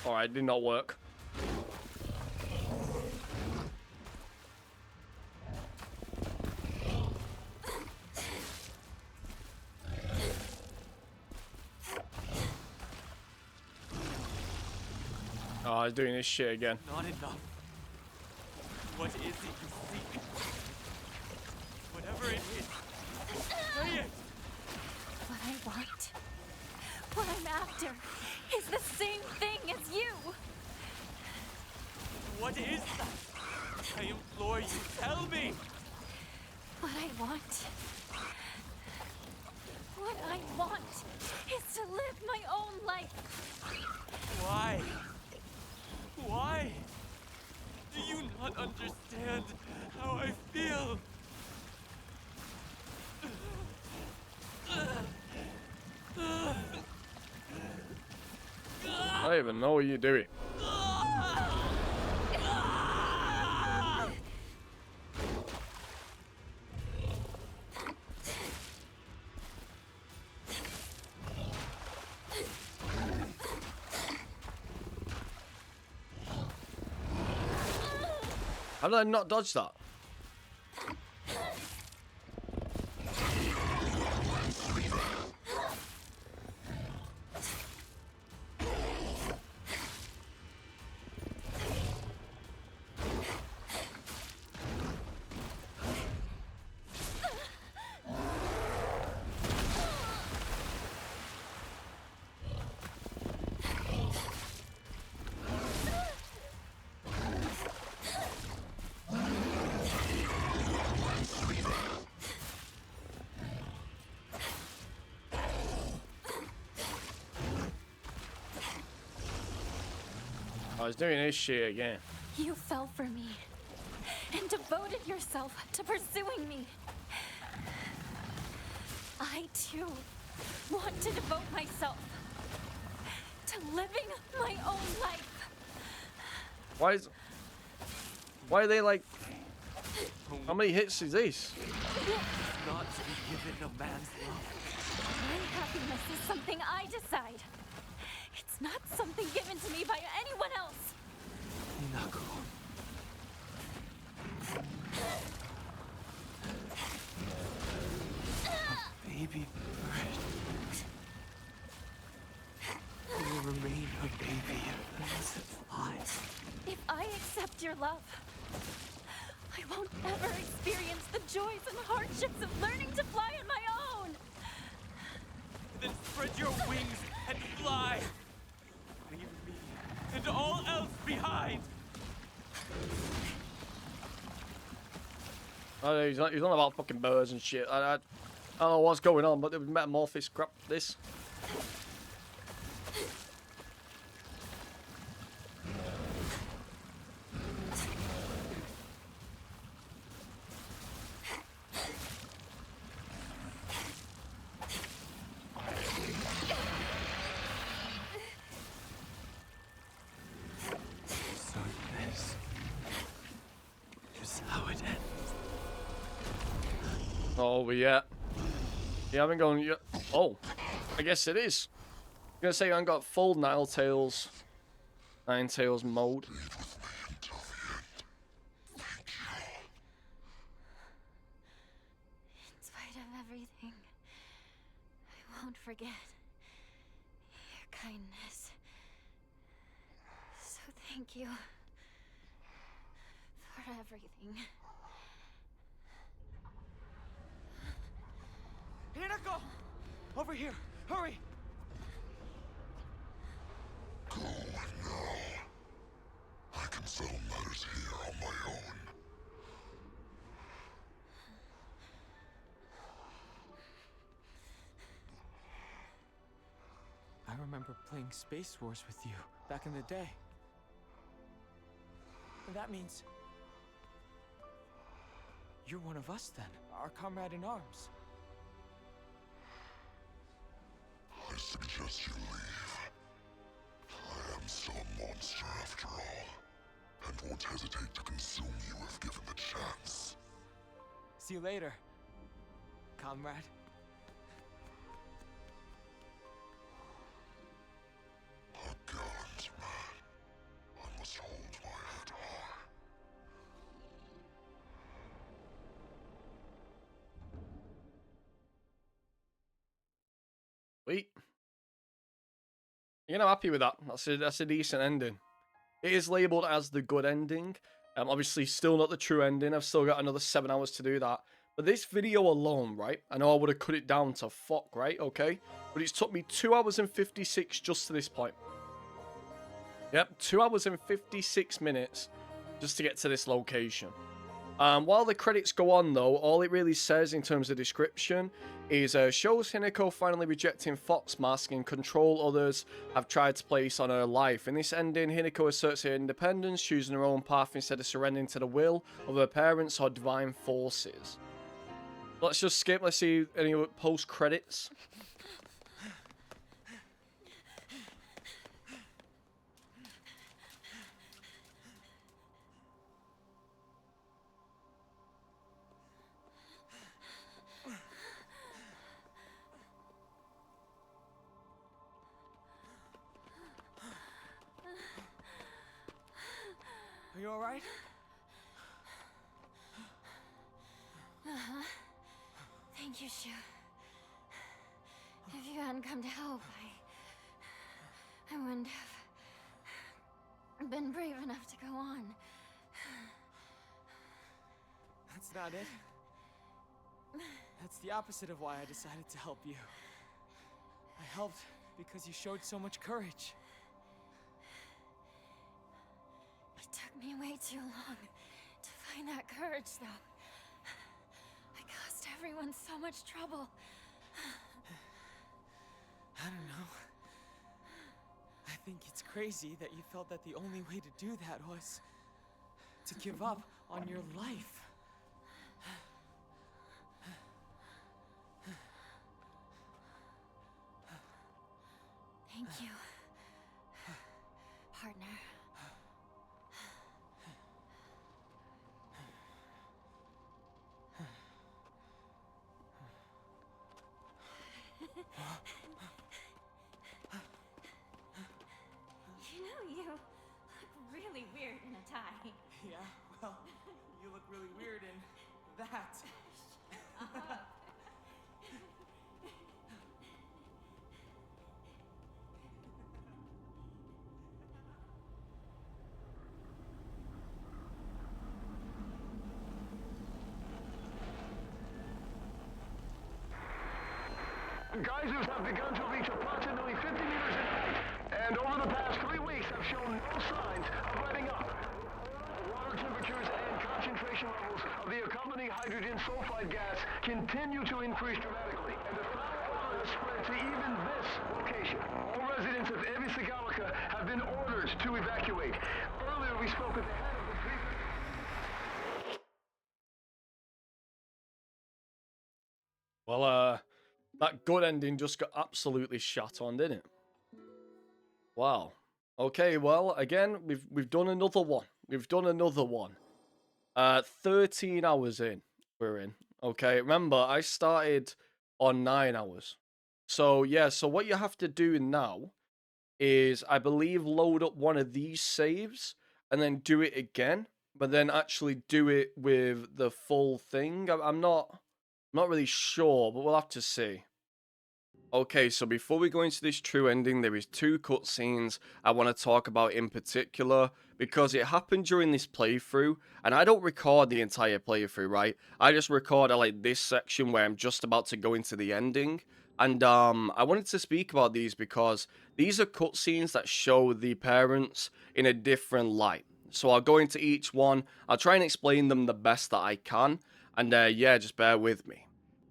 Speaker 1: Alright, it did not work. Oh, he's doing this shit again.
Speaker 9: Not enough. What is it you seek? Whatever it is, say it!
Speaker 2: What I want, what I'm after, is the same thing as you.
Speaker 9: What is that? I implore you, tell me!
Speaker 2: What I want is to live my own life.
Speaker 9: Why? Why? Do you not understand how I feel?
Speaker 1: I don't even know what you're doing. How did I not dodge that? I was doing this shit again.
Speaker 2: You fell for me and devoted yourself to pursuing me. I too want to devote myself to living my own life.
Speaker 1: Why are they like... How many hits is this?
Speaker 9: Not to be given a man's love.
Speaker 2: My happiness is something I decide. It's not something given to me by anyone else.
Speaker 9: Hinako. A baby bird. It will remain a baby unless it flies.
Speaker 2: If I accept your love, I won't ever experience the joys and hardships of learning to fly on my own.
Speaker 9: Then spread your wings and fly. Leave me and all else behind.
Speaker 1: Oh, he's on about fucking birds and shit. I don't know what's going on, but the metamorphosis crap. This.
Speaker 9: So this is how it ends.
Speaker 1: Oh, yeah. You haven't gone yet. Oh, I guess it is. I'm gonna say I haven't got full Ninetales mode.
Speaker 2: In spite of everything, I won't forget your kindness. So thank you for everything.
Speaker 9: Hinako! Over here! Hurry!
Speaker 10: Go now. I can settle matters here on my own.
Speaker 3: I remember playing Space Wars with you back in the day. And that means you're one of us then, our comrade in arms.
Speaker 10: I suggest you leave. I am still a monster after all, and won't hesitate to consume you if given the chance.
Speaker 3: See you later, comrade.
Speaker 10: A gallant man. I must hold my head high.
Speaker 1: Sweet. You know, happy with that. That's a decent ending. It is labelled as the good ending. Obviously, still not the true ending. I've still got another 7 hours to do that. But this video alone, right? I know I would have cut it down to fuck, right? Okay. But it's took me 2 hours and 56 just to this point. Yep, 2 hours and 56 minutes just to get to this location. While the credits go on, though, all it really says in terms of description is shows Hinako finally rejecting Fox Mask and control others have tried to place on her life. In this ending, Hinako asserts her independence, choosing her own path instead of surrendering to the will of her parents or divine forces. Let's just skip. Let's see any post credits.
Speaker 3: Are you alright?
Speaker 2: Thank you, Shu. If you hadn't come to help, I wouldn't have been brave enough to go on.
Speaker 3: That's not it. That's the opposite of why I decided to help you. I helped because you showed so much courage.
Speaker 2: It took me way too long to find that courage, though. I caused everyone so much trouble.
Speaker 3: I don't know. I think it's crazy that you felt that the only way to do that was to give up on your life.
Speaker 2: Thank you, partner. You know, you look really weird in a tie.
Speaker 3: Yeah, well, you look really weird in that.
Speaker 8: Geysers have begun to reach approximately 50 meters in height, and over the past 3 weeks have shown no signs of letting up. Water temperatures and
Speaker 11: concentration levels of the accompanying hydrogen sulfide gas continue to increase dramatically, and the fire has spread to even this location. All residents of Ebisagaoka have been ordered to evacuate. Earlier, we spoke with the head of the
Speaker 1: Well, that good ending just got absolutely shot on, didn't it? Wow. Okay, well, again, we've done another one. We've done another one. 13 hours in, we're in. Okay, remember, I started on 9 hours. So, yeah, so what you have to do now is, I believe, load up one of these saves and then do it again, but then actually do it with the full thing. I'm not really sure, but we'll have to see. Okay, so before we go into this true ending, there is two cutscenes I want to talk about in particular, because it happened during this playthrough, and I don't record the entire playthrough, right? I just record like this section where I'm just about to go into the ending, and I wanted to speak about these because these are cutscenes that show the parents in a different light. So I'll go into each one, I'll try and explain them the best that I can, and yeah, just bear with me.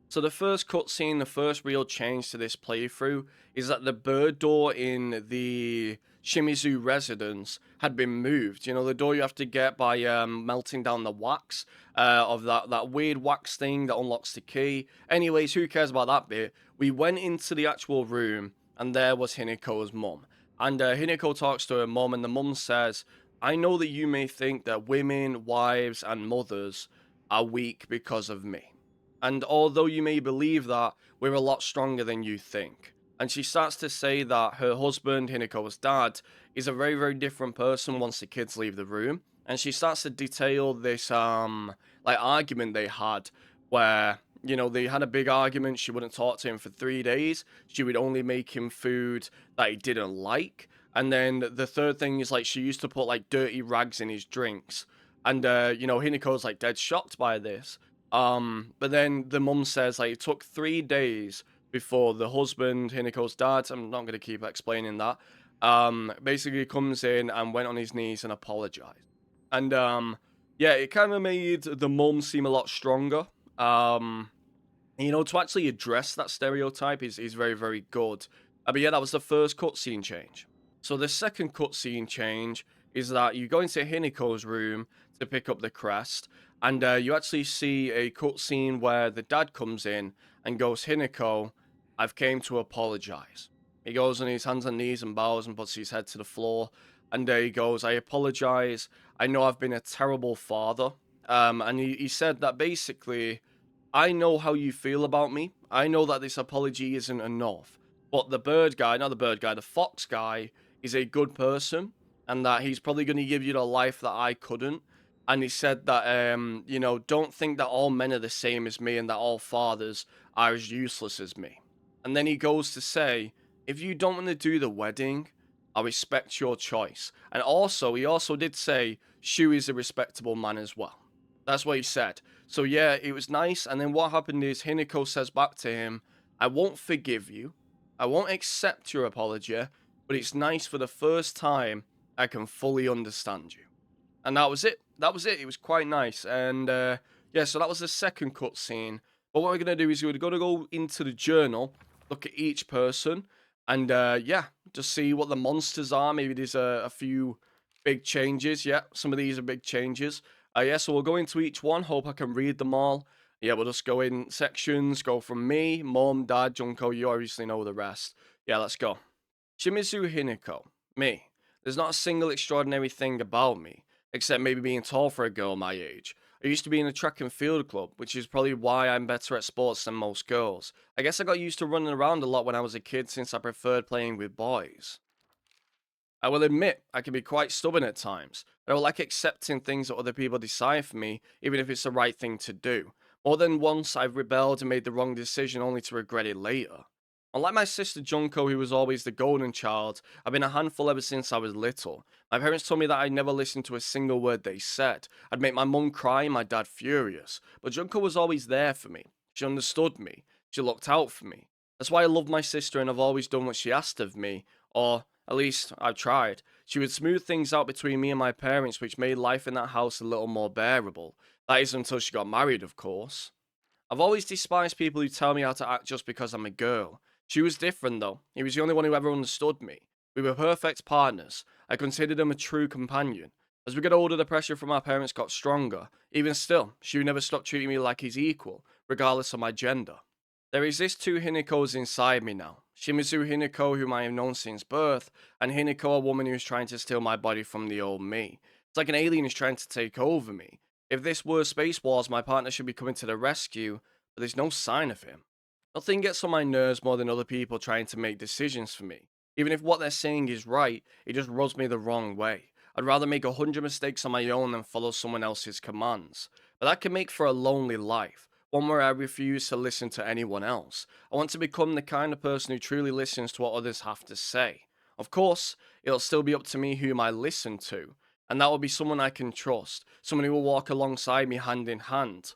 Speaker 1: So the first cutscene, the first real change to this playthrough, is that the bird door in the Shimizu residence had been moved. You know, the door you have to get by melting down the wax of that weird wax thing that unlocks the key. Anyways, who cares about that bit? We went into the actual room, and there was Hinako's mum. And Hinako talks to her mum, and the mum says, I know that you may think that women, wives, and mothers are weak because of me. And although you may believe that, we're a lot stronger than you think. And she starts to say that her husband, Hinako's dad, is a very, very different person once the kids leave the room. And she starts to detail this, like, argument they had where, you know, they had a big argument. She wouldn't talk to him for 3 days. She would only make him food that he didn't like. And then the third thing is, like, she used to put, like, dirty rags in his drinks. And, you know, Hinako's, like, dead shocked by this. But then the mum says, like, it took 3 days before the husband, Hinako's dad, I'm not going to keep explaining that, basically comes in and went on his knees and apologized. And, yeah, it kind of made the mum seem a lot stronger. You know, to actually address that stereotype is very, very good. But yeah, that was the first cutscene change. So the second cutscene change is that you go into Hinako's room to pick up the crest, and you actually see a cutscene where the dad comes in and goes, Hinako, I've came to apologize. He goes on his hands and knees and bows and puts his head to the floor, and he goes, I apologize. I know I've been a terrible father. And he said that basically, I know how you feel about me. I know that this apology isn't enough. But the bird guy, not the bird guy, the fox guy is a good person, and that he's probably going to give you the life that I couldn't. And he said that, you know, don't think that all men are the same as me and that all fathers are as useless as me. And then he goes to say, if you don't want to do the wedding, I respect your choice. And also, he also did say, Shu is a respectable man as well. That's what he said. So yeah, it was nice. And then what happened is Hinako says back to him, I won't forgive you. I won't accept your apology, but it's nice for the first time I can fully understand you. And that was it. That was it. It was quite nice. And yeah, so that was the second cutscene. But what we're going to do is we're going to go into the journal, look at each person, and yeah, just see what the monsters are. Maybe there's a few big changes. Yeah, some of these are big changes. Yeah, so we'll go into each one. Hope I can read them all. Yeah, we'll just go in sections. Go from me, Mom, Dad, Junko. You obviously know the rest. Yeah, let's go. Shimizu Hinako. Me. There's not a single extraordinary thing about me, except maybe being tall for a girl my age. I used to be in a track and field club, which is probably why I'm better at sports than most girls. I guess I got used to running around a lot when I was a kid since I preferred playing with boys. I will admit, I can be quite stubborn at times. I don't like accepting things that other people decide for me, even if it's the right thing to do. More than once, I've rebelled and made the wrong decision only to regret it later. Unlike my sister Junko, who was always the golden child, I've been a handful ever since I was little. My parents told me that I'd never listen to a single word they said. I'd make my mum cry and my dad furious. But Junko was always there for me. She understood me. She looked out for me. That's why I love my sister and I've always done what she asked of me, or At least, I've tried. She would smooth things out between me and my parents, which made life in that house a little more bearable. That is until she got married, of course. I've always despised people who tell me how to act just because I'm a girl. She was different, though. He was the only one who ever understood me. We were perfect partners. I considered him a true companion. As we got older, the pressure from our parents got stronger. Even still, she would never stop treating me like his equal, regardless of my gender. There exist two Hinekos inside me now. Shimizu Hineko, whom I have known since birth, and Hineko, a woman who is trying to steal my body from the old me. It's like an alien is trying to take over me. If this were Space Wars, my partner should be coming to the rescue, but there's no sign of him. Nothing gets on my nerves more than other people trying to make decisions for me. Even if what they're saying is right, it just rubs me the wrong way. I'd rather make 100 mistakes on my own than follow someone else's commands. But that can make for a lonely life, one where I refuse to listen to anyone else. I want to become the kind of person who truly listens to what others have to say. Of course, it'll still be up to me whom I listen to, and that will be someone I can trust, someone who will walk alongside me hand in hand.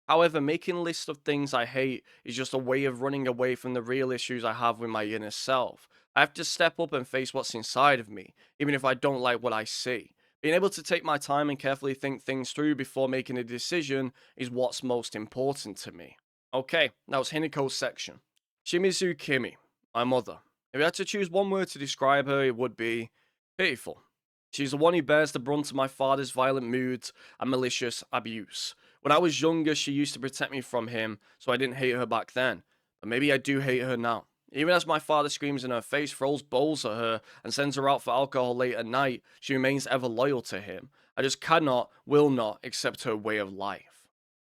Speaker 1: However, making lists of things I hate is just a way of running away from the real issues I have with my inner self. I have to step up and face what's inside of me, even if I don't like what I see. Being able to take my time and carefully think things through before making a decision is what's most important to me. Okay, that was Hineko's section. Shimizu Kimi, my mother. If I had to choose one word to describe her, it would be pitiful. She's the one who bears the brunt of my father's violent moods and malicious abuse. When I was younger, she used to protect me from him, so I didn't hate her back then. But maybe I do hate her now. Even as my father screams in her face, throws bowls at her, and sends her out for alcohol late at night, she remains ever loyal to him. I just cannot, will not, accept her way of life.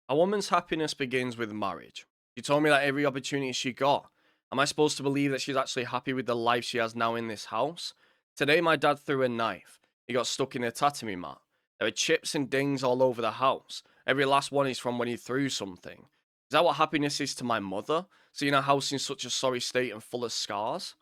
Speaker 1: A woman's happiness begins with marriage. She told me that every opportunity she got. Am I supposed to believe that she's actually happy with the life she has now in this house? Today my dad threw a knife. He got stuck in a tatami mat. There are chips and dings all over the house. Every last one is from when he threw something. Is that what happiness is to my mother? Seeing a house in such a sorry state and full of scars?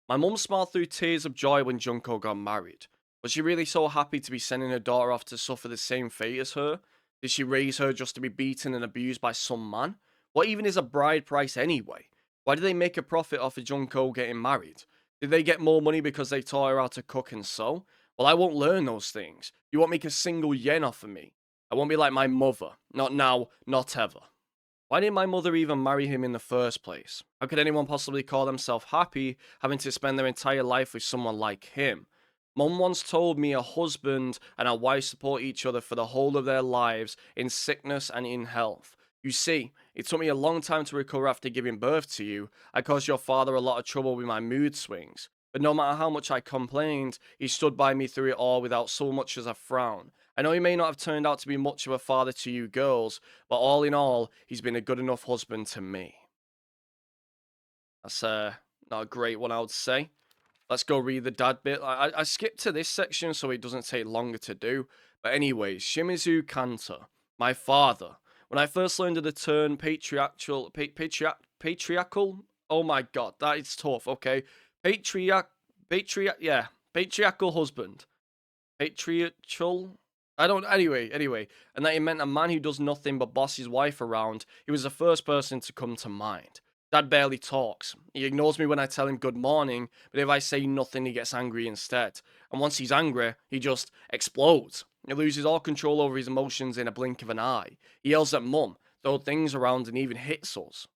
Speaker 1: My mum smiled through tears of joy when Junko got married. Was she really so happy to be sending her daughter off to suffer the same fate as her? Did she raise her just to be beaten and abused by some man? What even is a bride price anyway? Why do they make a profit off of Junko getting married? Did they get more money because they taught her how to cook and sew? Well, I won't learn those things. You won't make a single yen off of me. I won't be like my mother. Not now, not ever. Why didn't my mother even marry him in the first place? How could anyone possibly call themselves happy having to spend their entire life with someone like him? Mum once told me a husband and a wife support each other for the whole of their lives in sickness and in health. You see, it took me a long time to recover after giving birth to you. I caused your father a lot of trouble with my mood swings. But no matter how much I complained, he stood by me through it all without so much as a frown. I know he may not have turned out to be much of a father to you girls, but all in all, he's been a good enough husband to me. That's not a great one, I would say. Let's go read the dad bit. I skipped to this section so it doesn't take longer to do. But anyways, Shimizu Kanta, my father. When I first learned of the term patriarchal, oh my god, that is tough, okay. Patriarchal husband. Patriarchal? Anyway. And that it meant a man who does nothing but boss his wife around. He was the first person to come to mind. Dad barely talks. He ignores me when I tell him good morning, but if I say nothing, he gets angry instead. And once he's angry, he just explodes. He loses all control over his emotions in a blink of an eye. He yells at Mum, throws things around, and even hits us.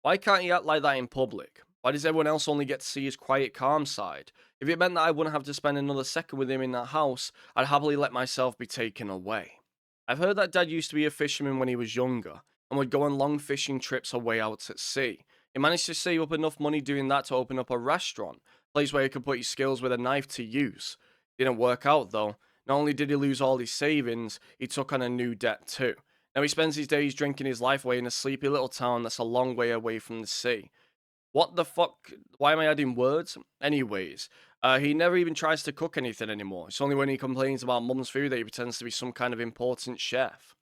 Speaker 1: Why can't he act like that in public? Why does everyone else only get to see his quiet, calm side? If it meant that I wouldn't have to spend another second with him in that house, I'd happily let myself be taken away. I've heard that Dad used to be a fisherman when he was younger, and would go on long fishing trips away out at sea. He managed to save up enough money doing that to open up a restaurant, a place where he could put his skills with a knife to use. Didn't work out though. Not only did he lose all his savings, he took on a new debt too. Now he spends his days drinking his life away in a sleepy little town that's a long way away from the sea. What the fuck? Why am I adding words? Anyways, he never even tries to cook anything anymore. It's only when he complains about Mum's food that he pretends to be some kind of important chef.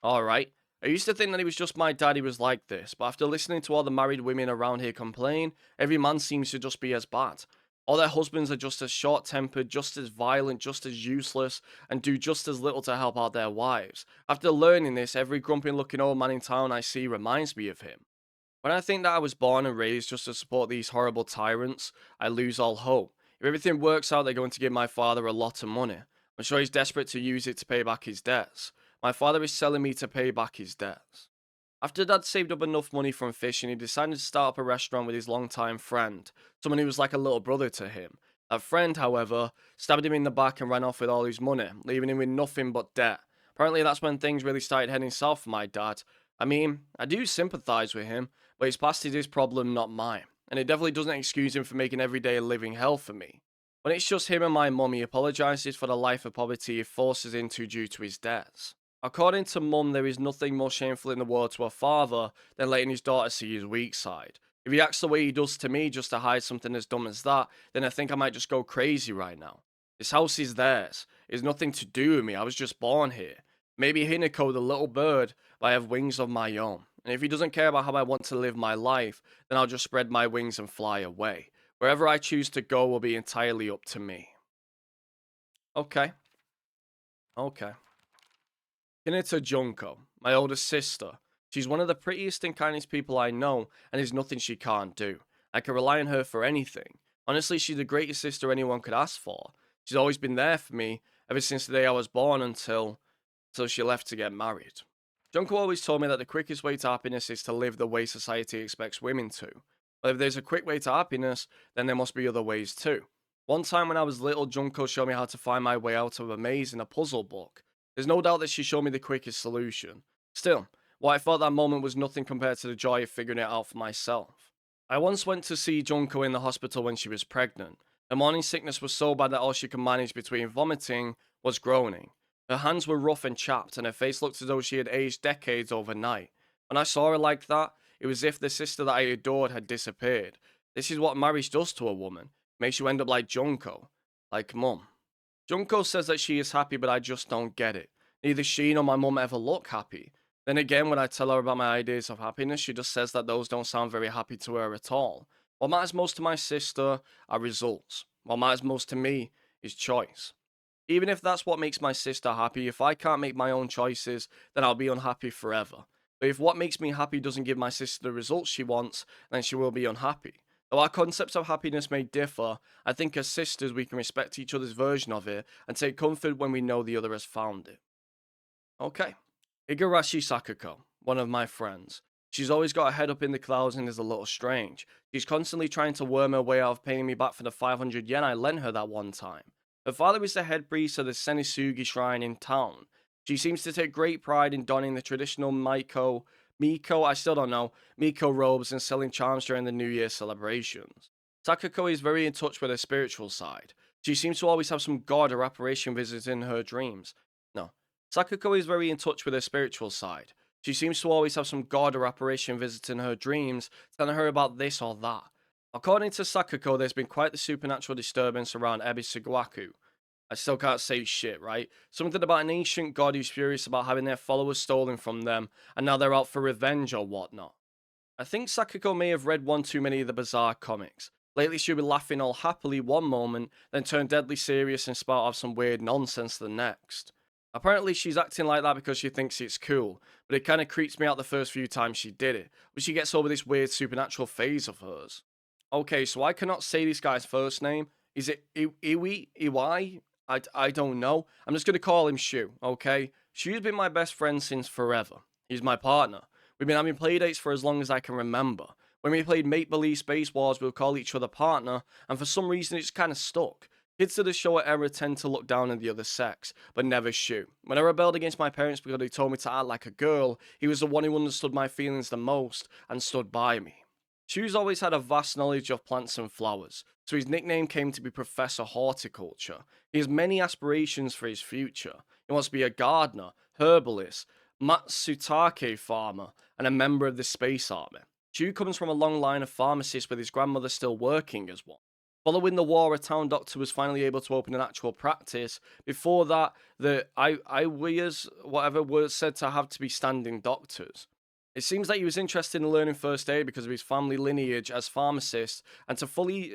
Speaker 1: Alright. I used to think that he was just my dad who was like this, but after listening to all the married women around here complain, every man seems to just be as bad. All their husbands are just as short-tempered, just as violent, just as useless, and do just as little to help out their wives. After learning this, every grumpy-looking old man in town I see reminds me of him. When I think that I was born and raised just to support these horrible tyrants, I lose all hope. If everything works out, they're going to give my father a lot of money. I'm sure he's desperate to use it to pay back his debts. My father is selling me to pay back his debts. After Dad saved up enough money from fishing, he decided to start up a restaurant with his longtime friend, someone who was like a little brother to him. That friend, however, stabbed him in the back and ran off with all his money, leaving him with nothing but debt. Apparently, that's when things really started heading south for my dad. I mean, I do sympathise with him, but his past is his problem, not mine. And it definitely doesn't excuse him for making everyday a living hell for me. When it's just him and my mum, he apologises for the life of poverty he forces into due to his debts. According to mum, there is nothing more shameful in the world to a father than letting his daughter see his weak side. If he acts the way he does to me just to hide something as dumb as that, then I think I might just go crazy right now. This house is theirs. It has nothing to do with me. I was just born here. Maybe Hinako, the little bird, but I have wings of my own. And if he doesn't care about how I want to live my life, then I'll just spread my wings and fly away. Wherever I choose to go will be entirely up to me. Okay. Okay. Hinata Junko, my older sister. She's one of the prettiest and kindest people I know, and there's nothing she can't do. I can rely on her for anything. Honestly, she's the greatest sister anyone could ask for. She's always been there for me, ever since the day I was born until she left to get married. Junko always told me that the quickest way to happiness is to live the way society expects women to. But if there's a quick way to happiness, then there must be other ways too. One time when I was little, Junko showed me how to find my way out of a maze in a puzzle book. There's no doubt that she showed me the quickest solution. Still, what I felt that moment was nothing compared to the joy of figuring it out for myself. I once went to see Junko in the hospital when she was pregnant. Her morning sickness was so bad that all she could manage between vomiting was groaning. Her hands were rough and chapped, and her face looked as though she had aged decades overnight. When I saw her like that, it was as if the sister that I adored had disappeared. This is what marriage does to a woman. Makes you end up like Junko. Like mum. Junko says that she is happy, but I just don't get it. Neither she nor my mum ever look happy. Then again, when I tell her about my ideas of happiness, she just says that those don't sound very happy to her at all. What matters most to my sister are results. What matters most to me is choice. Even if that's what makes my sister happy, if I can't make my own choices, then I'll be unhappy forever. But if what makes me happy doesn't give my sister the results she wants, then she will be unhappy. Though our concepts of happiness may differ, I think as sisters we can respect each other's version of it and take comfort when we know the other has found it. Okay. Igarashi Sakuko, one of my friends. She's always got her head up in the clouds and is a little strange. She's constantly trying to worm her way out of paying me back for the 500 yen I lent her that one time. Her father is the head priest of the Senisugi shrine in town. She seems to take great pride in donning the traditional Miko robes and selling charms during the New Year celebrations. Sakuko is very in touch with her spiritual side. She seems to always have some god or apparition visiting her dreams. No. Sakuko is very in touch with her spiritual side. She seems to always have some god or apparition visiting her dreams, telling her about this or that. According to Sakuko, there's been quite the supernatural disturbance around Ebisagaoka. I still can't say shit, right? Something about an ancient god who's furious about having their followers stolen from them, and now they're out for revenge or whatnot. I think Sakuko may have read one too many of the bizarre comics. Lately she'll be laughing all happily one moment, then turn deadly serious and spout off some weird nonsense the next. Apparently she's acting like that because she thinks it's cool, but it kinda creeps me out the first few times she did it, but she gets over this weird supernatural phase of hers. Okay, so I cannot say this guy's first name. Is it Iwai? I don't know. I'm just going to call him Shu, okay? Shu's been my best friend since forever. He's my partner. We've been having playdates for as long as I can remember. When we played Make Believe Space Wars, we'll call each other partner, and for some reason it's kind of stuck. Kids to the show era tend to look down on the other sex, but never Shu. When I rebelled against my parents because they told me to act like a girl, he was the one who understood my feelings the most and stood by me. Shu's always had a vast knowledge of plants and flowers, so his nickname came to be Professor Horticulture. He has many aspirations for his future. He wants to be a gardener, herbalist, Matsutake farmer, and a member of the Space Army. Shu comes from a long line of pharmacists with his grandmother still working as one. Following the war, a town doctor was finally able to open an actual practice. Before that, the Iwiyas, whatever, were said to have to be standing doctors. It seems that he was interested in learning first aid because of his family lineage as pharmacist, and to fully...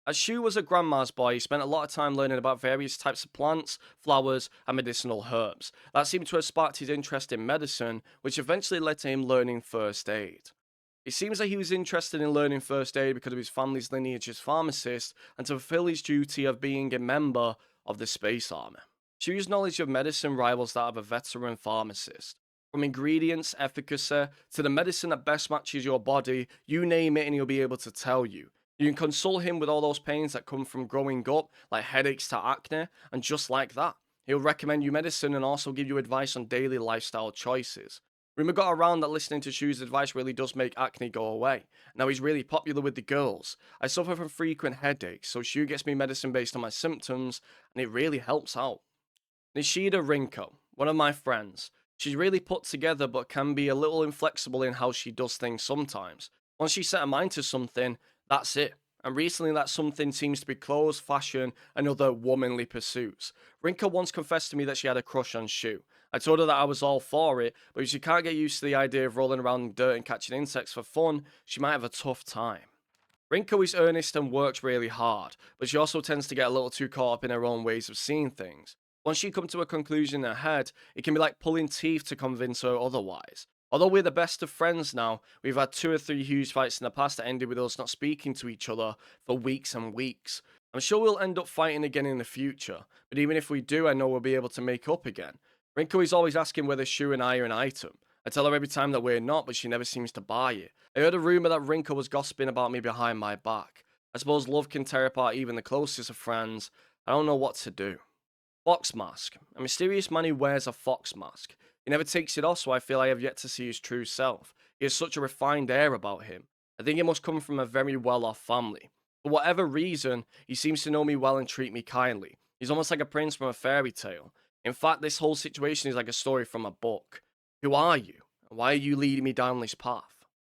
Speaker 1: As Shu was a grandma's boy, he spent a lot of time learning about various types of plants, flowers, and medicinal herbs. That seemed to have sparked his interest in medicine, which eventually led to him learning first aid. It seems that he was interested in learning first aid because of his family's lineage as pharmacist and to fulfill his duty of being a member of the Space Army. Shu's knowledge of medicine rivals that of a veteran pharmacist. From ingredients, efficacy, to the medicine that best matches your body, you name it and he'll be able to tell you. You can consult him with all those pains that come from growing up, like headaches to acne, and just like that, he'll recommend you medicine and also give you advice on daily lifestyle choices. Rumor got around that listening to Shu's advice really does make acne go away. Now he's really popular with the girls. I suffer from frequent headaches, so Shu gets me medicine based on my symptoms, and it really helps out. Nishida Rinko, one of my friends. She's really put together but can be a little inflexible in how she does things sometimes. Once she set her mind to something, that's it. And recently that something seems to be clothes, fashion, and other womanly pursuits. Rinko once confessed to me that she had a crush on Shu. I told her that I was all for it, but if she can't get used to the idea of rolling around in dirt and catching insects for fun, she might have a tough time. Rinko is earnest and works really hard, but she also tends to get a little too caught up in her own ways of seeing things. Once she comes to a conclusion in her head, it can be like pulling teeth to convince her otherwise. Although we're the best of friends now, we've had 2 or 3 huge fights in the past that ended with us not speaking to each other for weeks and weeks. I'm sure we'll end up fighting again in the future, but even if we do, I know we'll be able to make up again. Rinko is always asking whether Shu and I are an item. I tell her every time that we're not, but she never seems to buy it. I heard a rumour that Rinko was gossiping about me behind my back. I suppose love can tear apart even the closest of friends. I don't know what to do. Fox Mask. A mysterious man who wears a fox mask. He never takes it off, so I feel I have yet to see his true self. He has such a refined air about him. I think it must come from a very well-off family. For whatever reason, he seems to know me well and treat me kindly. He's almost like a prince from a fairy tale. In fact, this whole situation is like a story from a book. Who are you? And why are you leading me down this path?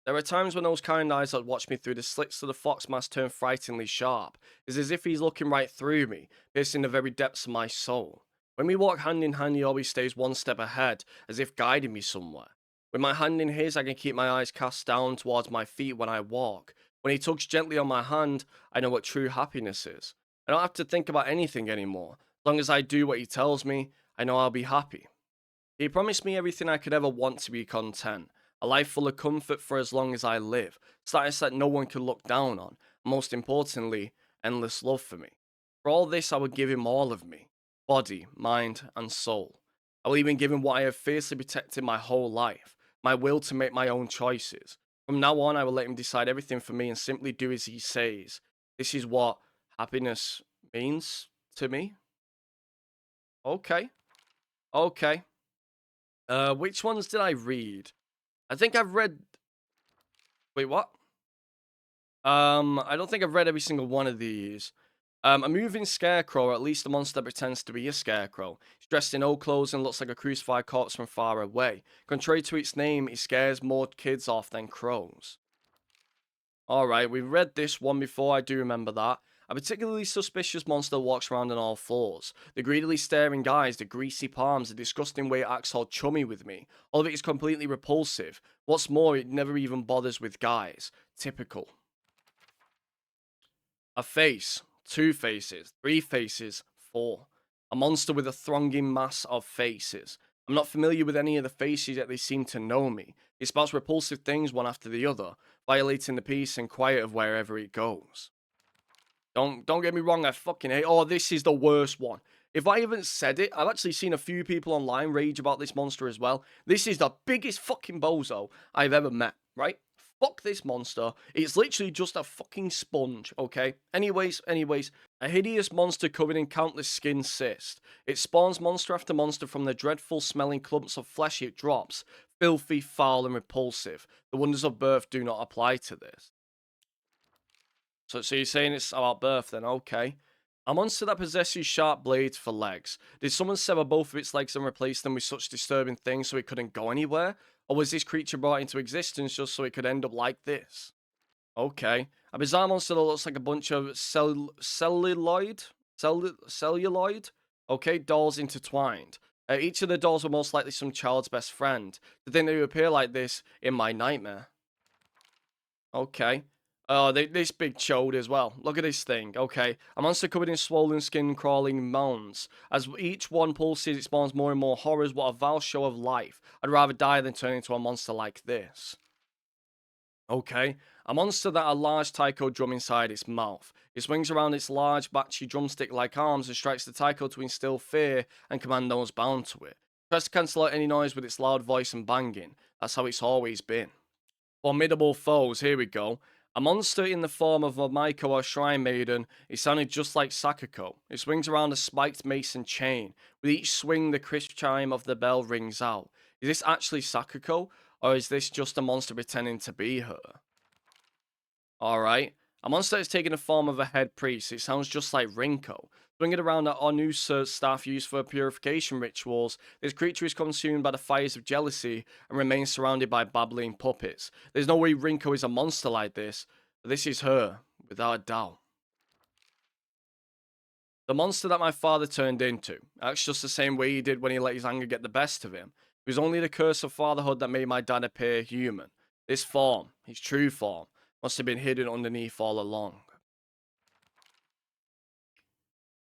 Speaker 1: There are times when those kind eyes that watch me through the slits of the fox mask turn frighteningly sharp. It's as if he's looking right through me, piercing the very depths of my soul. When we walk hand in hand, he always stays one step ahead, as if guiding me somewhere. With my hand in his, I can keep my eyes cast down towards my feet when I walk. When he tugs gently on my hand, I know what true happiness is. I don't have to think about anything anymore. As long as I do what he tells me, I know I'll be happy. He promised me everything I could ever want to be content. A life full of comfort for as long as I live, status that no one can look down on, and most importantly, endless love for me. For all this, I would give him all of me, body, mind, and soul. I will even give him what I have fiercely protected my whole life, my will to make my own choices. From now on, I will let him decide everything for me and simply do as he says. This is what happiness means to me. Okay. Which ones did I read? I think I've read... Wait, what? I don't think I've read every single one of these. A moving scarecrow, or at least a monster that pretends to be a scarecrow. It's dressed in old clothes and looks like a crucified corpse from far away. Contrary to its name, it scares more kids off than crows. Alright, we've read this one before, I do remember that. A particularly suspicious monster walks around on all fours. The greedily staring eyes, the greasy palms, the disgusting way it acts all chummy with me. All of it is completely repulsive. What's more, it never even bothers with guys. Typical. A face. 2 faces. 3 faces. 4. A monster with a thronging mass of faces. I'm not familiar with any of the faces, yet they seem to know me. It spouts repulsive things one after the other, violating the peace and quiet of wherever it goes. Don't get me wrong, I fucking hate... Oh, this is the worst one. If I haven't said it, I've actually seen a few people online rage about this monster as well. This is the biggest fucking bozo I've ever met, right? Fuck this monster. It's literally just a fucking sponge, okay? Anyways, a hideous monster covered in countless skin cysts. It spawns monster after monster from the dreadful smelling clumps of flesh it drops. Filthy, foul, and repulsive. The wonders of birth do not apply to this. So you're saying it's about birth then? Okay. A monster that possesses sharp blades for legs. Did someone sever both of its legs and replace them with such disturbing things so it couldn't go anywhere? Or was this creature brought into existence just so it could end up like this? Okay. A bizarre monster that looks like a bunch of celluloid? Okay, dolls intertwined. Each of the dolls were most likely some child's best friend. To think they would appear like this in my nightmare. Okay. Oh, this big chode as well. Look at this thing. Okay. A monster covered in swollen skin crawling mounds. As each one pulses, it spawns more and more horrors. What a vile show of life. I'd rather die than turn into a monster like this. Okay, a monster that had a large taiko drum inside its mouth. It swings around its large, batchy drumstick-like arms and strikes the taiko to instill fear and command those bound to it. Tries to cancel out any noise with its loud voice and banging. That's how it's always been. Formidable foes, here we go. A monster in the form of a Maiko or Shrine Maiden, it sounded just like Sakako. It swings around a spiked mason chain. With each swing, the crisp chime of the bell rings out. Is this actually Sakako, or is this just a monster pretending to be her? Alright. A monster is taking the form of a head priest. It sounds just like Rinko. Swinging around an Onusa staff used for purification rituals, this creature is consumed by the fires of jealousy and remains surrounded by babbling puppets. There's no way Rinko is a monster like this, but this is her, without a doubt. The monster that my father turned into acts just the same way he did when he let his anger get the best of him. It was only the curse of fatherhood that made my dad appear human. This form, his true form, must have been hidden underneath all along.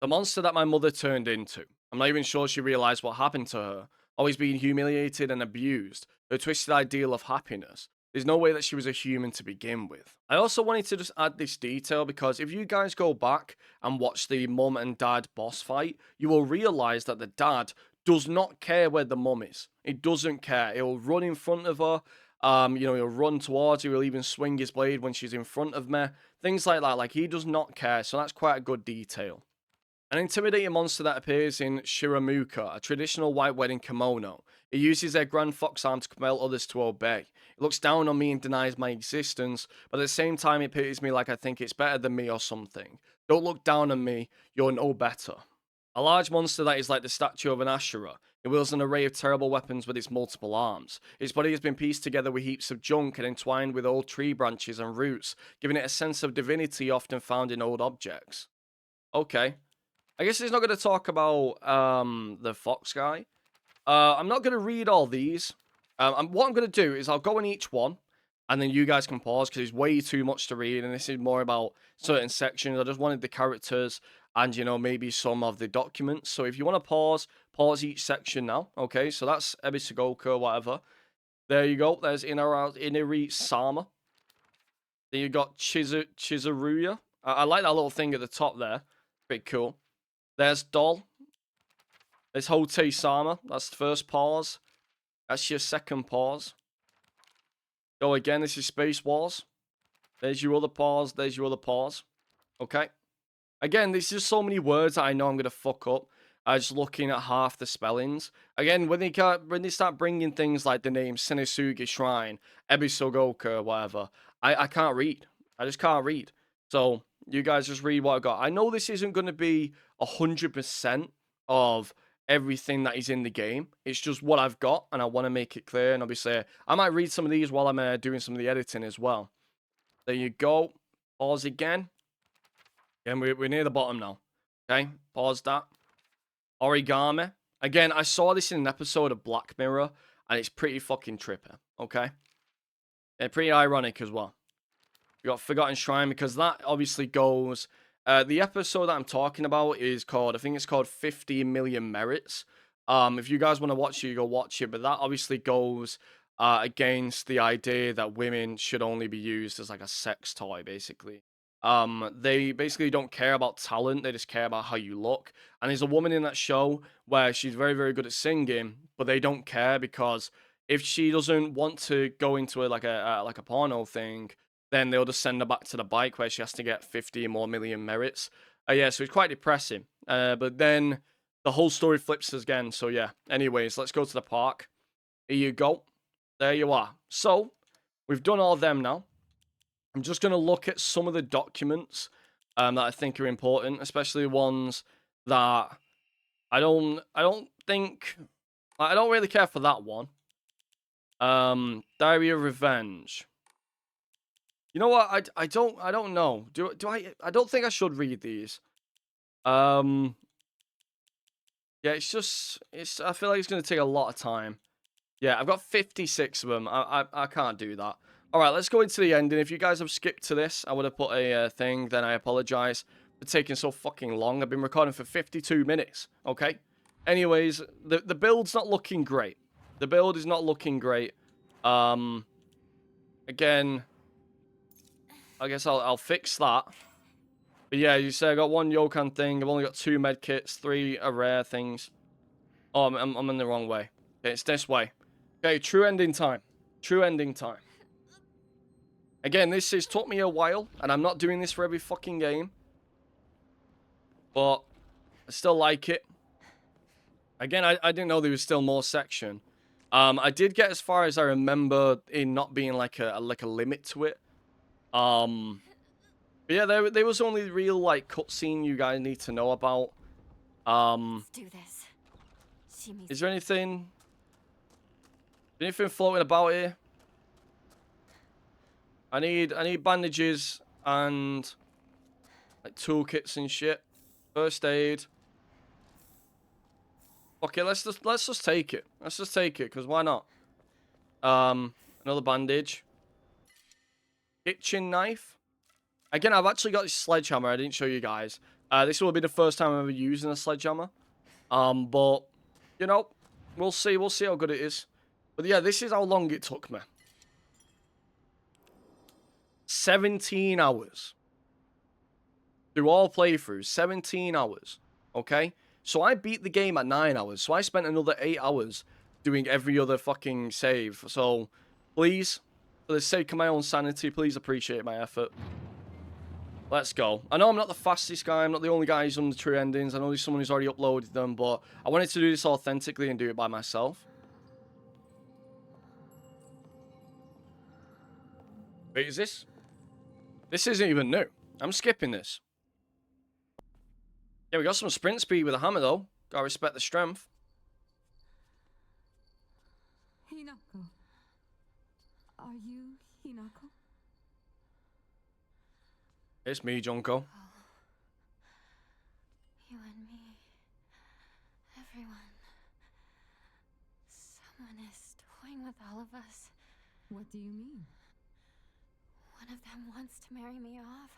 Speaker 1: The monster that my mother turned into. I'm not even sure she realized what happened to her. Always being humiliated and abused. Her twisted ideal of happiness. There's no way that she was a human to begin with. I also wanted to just add this detail because if you guys go back and watch the mum and dad boss fight, you will realize that the dad does not care where the mum is. He doesn't care. He'll run in front of her. He'll run towards her. He'll even swing his blade when she's in front of me. Things like that. Like, he does not care. So that's quite a good detail. An intimidating monster that appears in Shiramuka, a traditional white wedding kimono. It uses their grand fox arm to compel others to obey. It looks down on me and denies my existence, but at the same time it pities me like I think it's better than me or something. Don't look down on me, you're no better. A large monster that is like the statue of an Ashura. It wields an array of terrible weapons with its multiple arms. Its body has been pieced together with heaps of junk and entwined with old tree branches and roots, giving it a sense of divinity often found in old objects. Okay. I guess he's not going to talk about the fox guy. I'm not going to read all these. What I'm going to do is I'll go in each one, and then you guys can pause because it's way too much to read, and this is more about certain sections. I just wanted the characters and, maybe some of the documents. So if you want to pause each section now. Okay, so that's Ebisagaoka or whatever. There you go. There's Inari Sama. Then you got Chizuruya. I like that little thing at the top there. Pretty cool. There's Doll. There's Hote Sama. That's the first pause. That's your second pause. Go again. This is Space Wars. There's your other pause. There's your other pause. Okay. Again, there's just so many words that I know I'm going to fuck up. Just looking at half the spellings. Again, when they start bringing things like the name Senisugi Shrine, Ebisagaoka, whatever, I can't read. I just can't read. So you guys just read what I got. I know this isn't going to be 100% of everything that is in the game. It's just what I've got, and I want to make it clear. And obviously, I might read some of these while I'm doing some of the editing as well. There you go. Pause again. And we're near the bottom now. Okay, pause that. Origami. Again, I saw this in an episode of Black Mirror, and it's pretty fucking trippy. Okay? And pretty ironic as well. You got Forgotten Shrine, because that obviously goes... the episode that I'm talking about is called... I think it's called 50 Million Merits. If you guys want to watch it, you go watch it. But that obviously goes against the idea that women should only be used as like a sex toy, basically. They basically don't care about talent. They just care about how you look. And there's a woman in that show where she's very, very good at singing, but they don't care because if she doesn't want to go into like a porno thing, then they'll just send her back to the bike where she has to get 50 more million merits. Yeah, so it's quite depressing. But then the whole story flips again. So yeah, anyways, let's go to the park. Here you go. There you are. So we've done all them now. I'm just going to look at some of the documents that I think are important, especially ones that I don't really care for that one. Diary of Revenge. You know what? I don't know. I don't think I should read these. Yeah, I feel like it's going to take a lot of time. Yeah, I've got 56 of them. I can't do that. All right, let's go into the ending. If you guys have skipped to this, I would have put a thing, then I apologize for taking so fucking long. I've been recording for 52 minutes, okay? Anyways, the build's not looking great. The build is not looking great. Again, I guess I'll fix that. But yeah, you say I got 1 Yokan thing. I've only got 2 med kits, 3 are rare things. Oh, I'm in the wrong way. Okay, it's this way. Okay, true ending time. True ending time. Again, this has took me a while, and I'm not doing this for every fucking game. But I still like it. Again, I didn't know there was still more section. I did get as far as I remember in not being like a limit to it. But yeah, there was only real like cutscene you guys need to know about.
Speaker 2: Let's do this.
Speaker 1: Is there anything floating about here? I need bandages and like toolkits and shit. First aid. Okay, let's just take it. Let's just take it, because why not? Another bandage. Kitchen knife. Again, I've actually got this sledgehammer. I didn't show you guys. This will be the first time I'm ever using a sledgehammer. But you know, we'll see. We'll see how good it is. But yeah, this is how long it took me. 17 hours. Through all playthroughs, 17 hours. Okay? So I beat the game at 9 hours. So I spent another 8 hours doing every other fucking save. So please, for the sake of my own sanity, please appreciate my effort. Let's go. I know I'm not the fastest guy. I'm not the only guy who's done the true endings. I know there's someone who's already uploaded them. But I wanted to do this authentically and do it by myself. Wait, is this? This isn't even new. I'm skipping this. Yeah, we got some sprint speed with a hammer, though. Gotta respect the strength.
Speaker 6: Hinako. Are you Hinako?
Speaker 1: It's me, Junko.
Speaker 2: You and me. Everyone. Someone is toying with all of us.
Speaker 6: What do you mean?
Speaker 2: One of them wants to marry me off.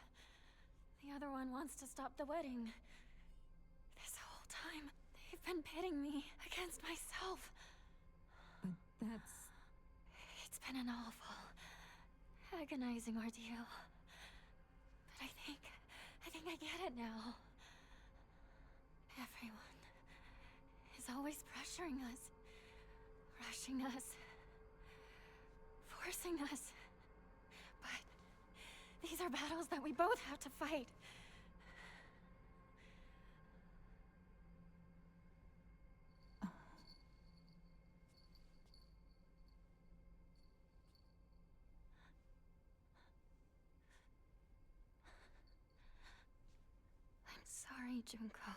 Speaker 2: The other one wants to stop the wedding. This whole time, they've been pitting me against myself.
Speaker 6: But that's...
Speaker 2: It's been an awful, agonizing ordeal. But I think I get it now. Everyone is always pressuring us, rushing us, forcing us. But these are battles that we both have to fight. I'm sorry, Junko.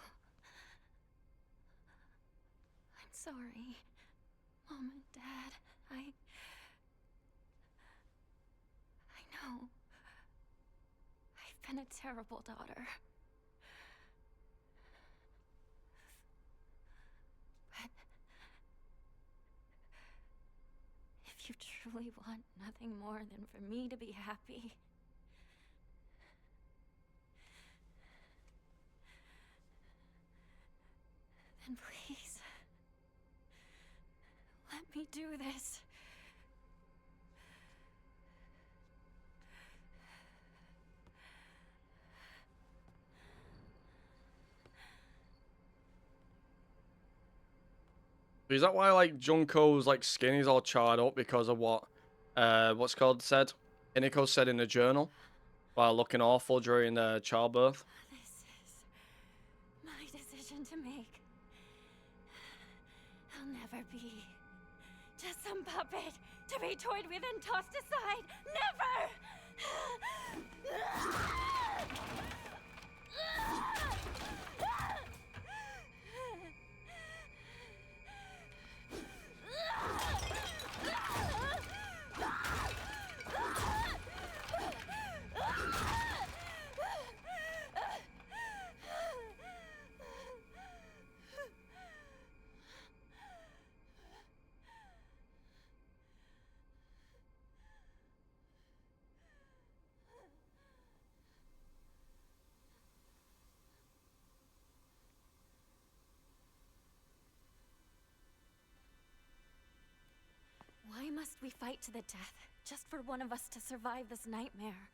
Speaker 2: I'm sorry, Mom and Dad. I know. I've been a terrible daughter. But if you truly want nothing more than for me to be happy, then please, let me do this.
Speaker 1: Is that why like Junko's like skin is all charred up because of what what's called said? Iniko said in the journal while looking awful during childbirth.
Speaker 2: This is my decision to make. I'll never be just some puppet to be toyed with and tossed aside. Never! Why must we fight to the death, just for one of us to survive this nightmare?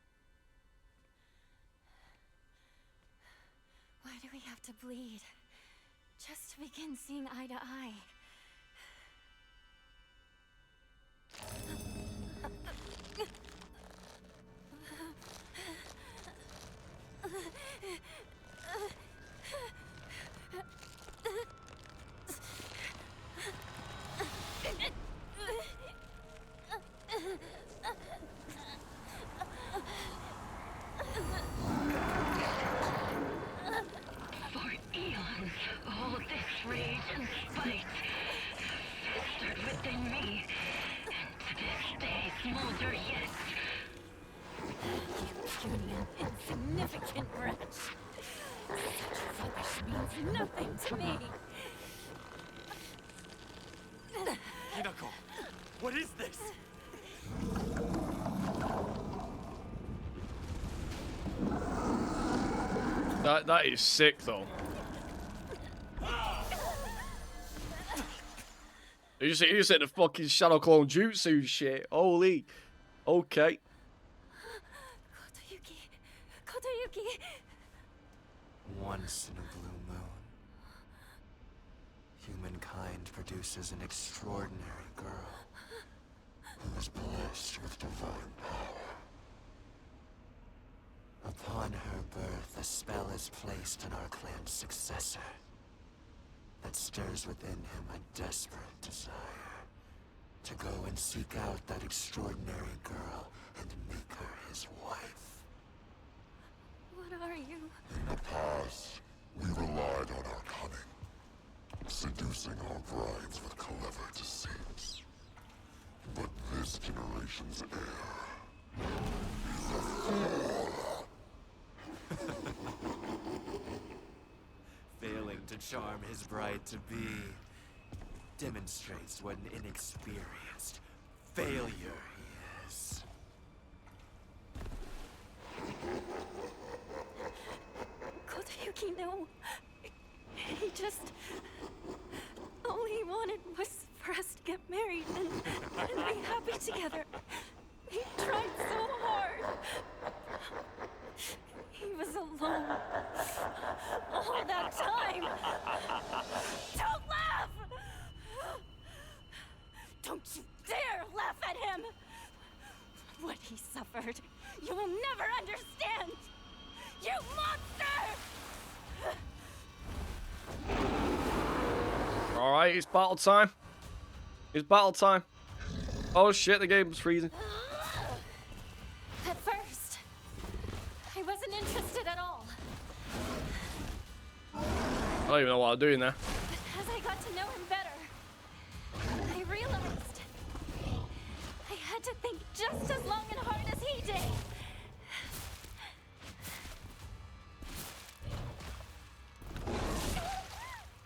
Speaker 7: to bleed. Just to begin seeing eye to eye.
Speaker 12: For eons, all this rage and spite festered within me, and to this day smolder yet.
Speaker 7: You puny and insignificant wretch. Such rubbish means nothing to me.
Speaker 9: Hinako, what is this?
Speaker 1: That is sick though. You just hit the fucking shadow clone jutsu shit. Holy. Okay.
Speaker 7: Kotoyuki.
Speaker 13: Once in a blue moon, humankind produces an extraordinary girl
Speaker 10: who is blessed with divine power.
Speaker 13: Upon her birth, a spell is placed on our clan's successor that stirs within him a desperate desire to go and seek out that extraordinary girl and make her his wife.
Speaker 7: What are you?
Speaker 10: In the past, we relied on our cunning, seducing our brides with clever deceits. But this generation's heir is a fool.
Speaker 13: Failing to charm his bride to be demonstrates what an inexperienced failure he is.
Speaker 7: Kotoyuki, no. He just... all he wanted was for us to get married and be happy together. He tried so hard. He was alone all that time. Don't laugh! Don't you dare laugh at him! What he suffered, you will never understand! You monster!
Speaker 1: Alright, it's battle time. It's battle time. Oh shit, the game's freezing.
Speaker 7: At first, I wasn't interested at all.
Speaker 1: I don't even know what I'm doing there.
Speaker 7: But as I got to know him better, I realized I had to think just as long and hard as he did.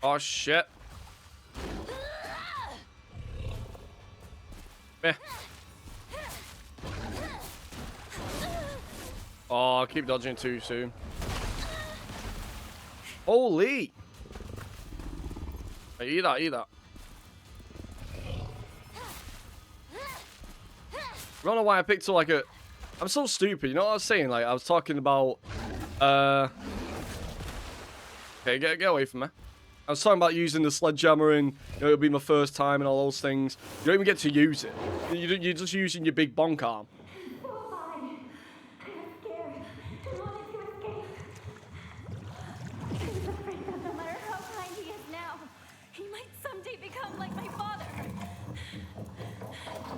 Speaker 1: Oh shit. Meh. Oh, I keep dodging too soon. Holy! Hey, eat that, eat that. I don't know why I picked up like a... I'm so stupid, you know what I was saying? Like, I was talking about... Okay, get away from me. I was talking about using the sledgehammer and, you know, it'll be my first time and all those things. You don't even get to use it. You're just using your big bonk arm.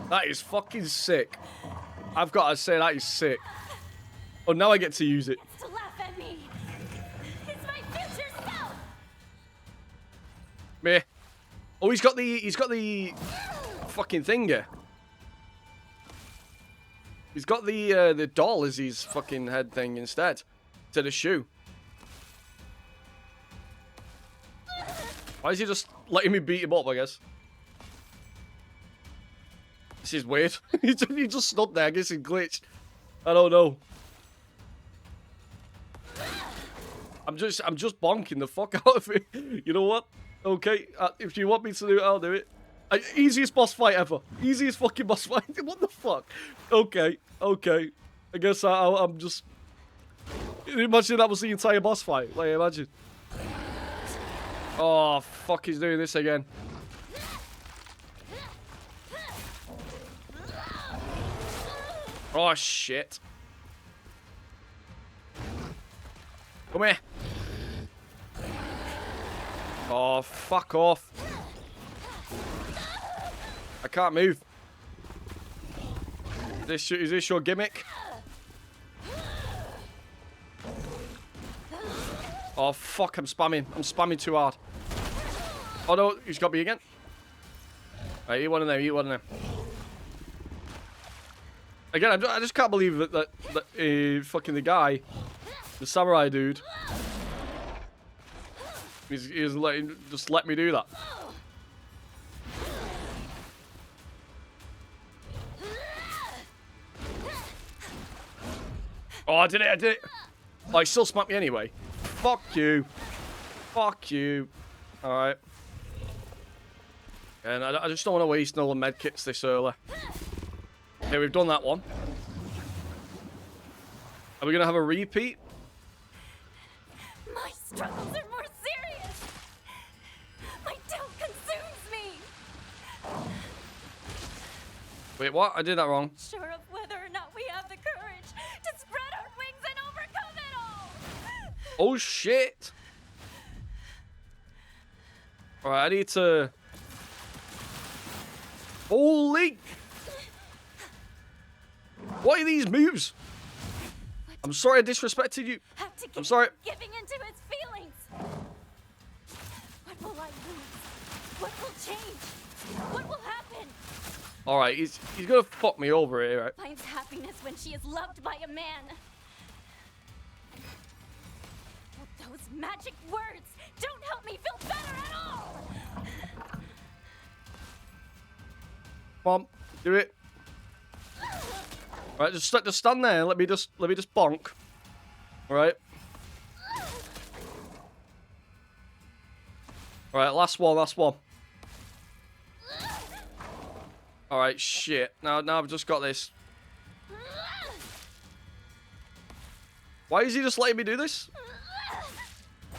Speaker 1: That is fucking sick. I've got to say, that is sick. Oh, now I get to use it.
Speaker 7: To laugh at me. It's my future self.
Speaker 1: Meh. Oh, he's got the fucking thing here. He's got the doll as his fucking head thing instead. To the shoe. Why is he just letting me beat him up, I guess? This is weird. He just stood there. I guess he glitched. I don't know. I'm just bonking the fuck out of it. You know what? Okay, if you want me to do it, I'll do it. Easiest boss fight ever. Easiest fucking boss fight. What the fuck? Okay, okay. I guess I'm just... Imagine that was the entire boss fight. Like, imagine. Oh, fuck, he's doing this again. Oh, shit. Come here. Oh, fuck off. I can't move. Is this your gimmick? Oh, fuck, I'm spamming. I'm spamming too hard. Oh, no, he's got me again. Right, eat one of them, eat one of them. Again, I just can't believe that fucking the guy, the samurai dude, he's just let me do that. Oh, I did it. Oh, he still smacked me anyway. Fuck you. Fuck you. Alright. And I just don't want to waste no medkits this early. Okay, we've done that one. Are we going to have a repeat?
Speaker 2: My struggles are more serious. My doubt consumes me.
Speaker 1: Wait, what? I did that wrong.
Speaker 2: Sure of whether or not we have the courage to spread our wings and overcome it all.
Speaker 1: Oh, shit. Alright, I need to... Holy... What are these moves? I'm sorry I disrespected you. I'm sorry.
Speaker 2: Giving into his feelings. What will I lose? What will change? What will happen?
Speaker 1: Alright, he's gonna fuck me over here, right?
Speaker 2: Finds happiness when she is loved by a man. But those magic words don't help me feel better at all.
Speaker 1: Come on, do it. Alright, just stand there and let me just bonk. Alright. Alright, last one. Alright, shit. Now I've just got this. Why is he just letting me do this?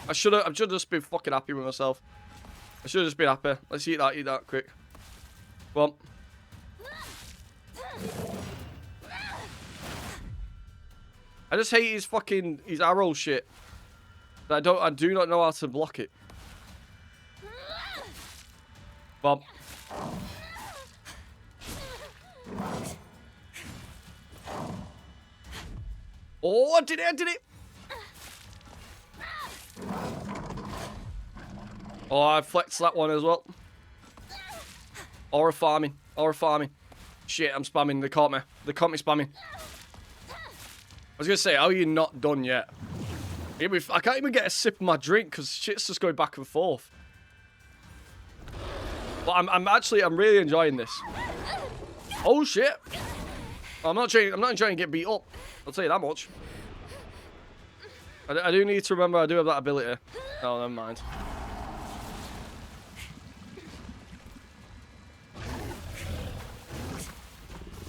Speaker 1: I should have just been fucking happy with myself. I should have just been happy. Let's eat that quick. Come on. I just hate his arrow shit. I do not know how to block it. Bob. Oh, I did it. Oh, I flexed that one as well. Aura farming. Shit, I'm spamming. They caught me spamming. I was going to say, how are you not done yet? I can't even get a sip of my drink because shit's just going back and forth. But I'm really enjoying this. Oh, shit. I'm not enjoying getting beat up. I'll tell you that much. I do need to remember I do have that ability. Oh, never mind.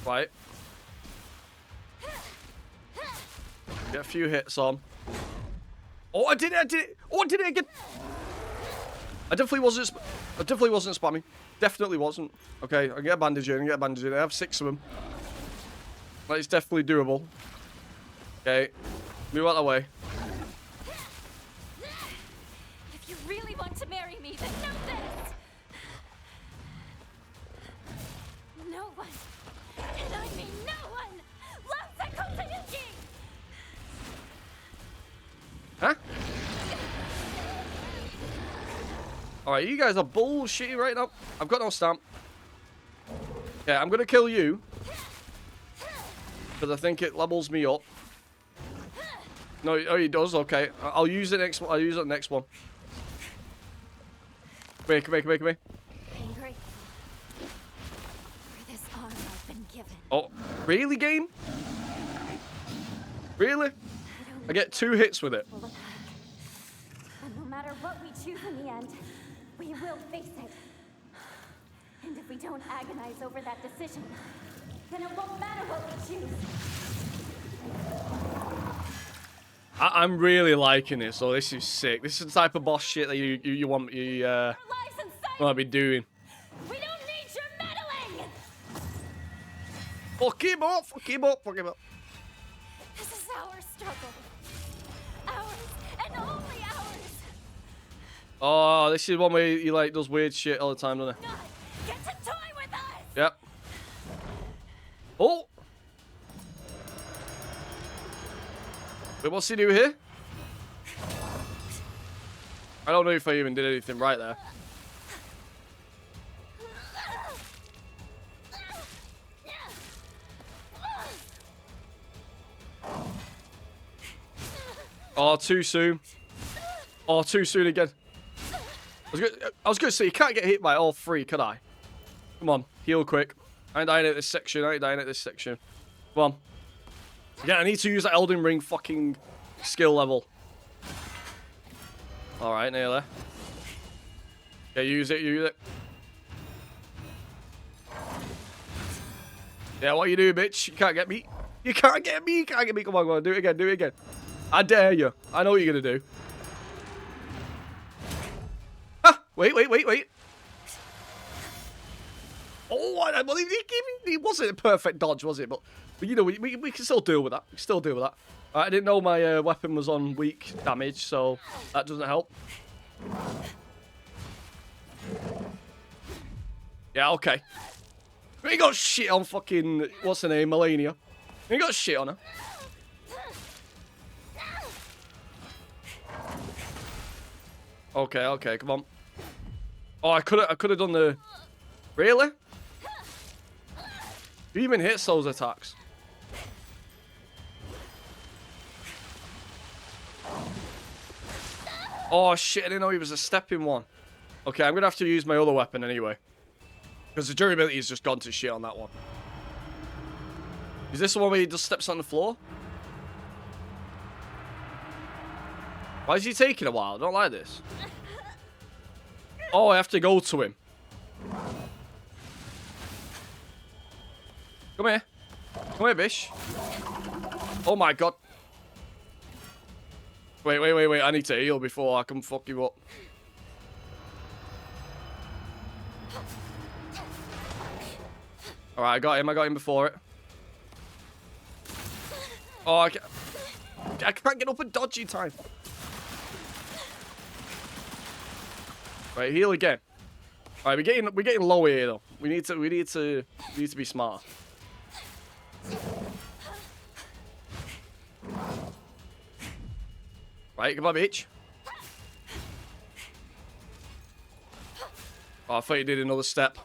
Speaker 1: Right. Get a few hits on. Oh, I did it! Oh, I did it again! I definitely wasn't spamming. Definitely wasn't. Okay, I get a bandage in. I have 6 of them. That is definitely doable. Okay, move out of the way.
Speaker 2: If you really want to marry me, then know this. No one, and I mean no one, loves a Kotayuki!
Speaker 1: Huh? Alright, you guys are bullshitty right now. I've got no stamp. Yeah, I'm gonna kill you. Because I think it levels me up. No, oh, he does. Okay, I'll use it next one. I'll use it next one. Come here.
Speaker 2: I'm grateful for this honor I've been given.
Speaker 1: Oh, really, game? Really? I get 2 hits with it.
Speaker 2: And no matter what we choose in the end, we will face it. And if we don't agonize over that decision, then it won't matter what we choose.
Speaker 1: I'm really liking this. So this is sick. This is the type of boss shit that you want to be doing.
Speaker 2: We don't need your meddling!
Speaker 1: Fuck him up! Fuck him up! Fuck him up!
Speaker 2: This is our struggle. Ours, and only ours.
Speaker 1: Oh, this is one where he like does weird shit all the time, doesn't he?
Speaker 2: Get to toy with us!
Speaker 1: Yep. Oh! Wait, what's he do here? I don't know if I even did anything right there. Oh, too soon. Oh, too soon again. I was gonna say, you can't get hit by all three, could I? Come on, heal quick. I ain't dying at this section, I ain't dying at this section. Come on. Yeah, I need to use that Elden Ring fucking skill level. Alright, nearly. Yeah, use it, use it. Yeah, what you do, bitch? You can't get me. You can't get me, you can't get me. Come on, come on, do it again, do it again. I dare you. I know what you're gonna do. Ah, wait. Oh, I believe he wasn't a perfect dodge, was it? But you know, we can still deal with that. We can still deal with that. I didn't know my weapon was on weak damage, so that doesn't help. Yeah, okay. We ain't got shit on fucking, what's her name, Melania. We ain't got shit on her. Okay, come on. Oh, I could have done the... Really? Who even hits those attacks? Oh shit, I didn't know he was a stepping one. Okay, I'm gonna have to use my other weapon anyway. Because the durability has just gone to shit on that one. Is this the one where he just steps on the floor? Why is he taking a while? I don't like this. Oh, I have to go to him. Come here. Come here, bish. Oh my god. Wait. I need to heal before I can fuck you up. Alright, I got him before it. Oh, I can't get up and dodge in time. Right, heal again. Alright, we're getting low here though. We need to be smart. Right, come on, bitch. Oh, I thought you did another step.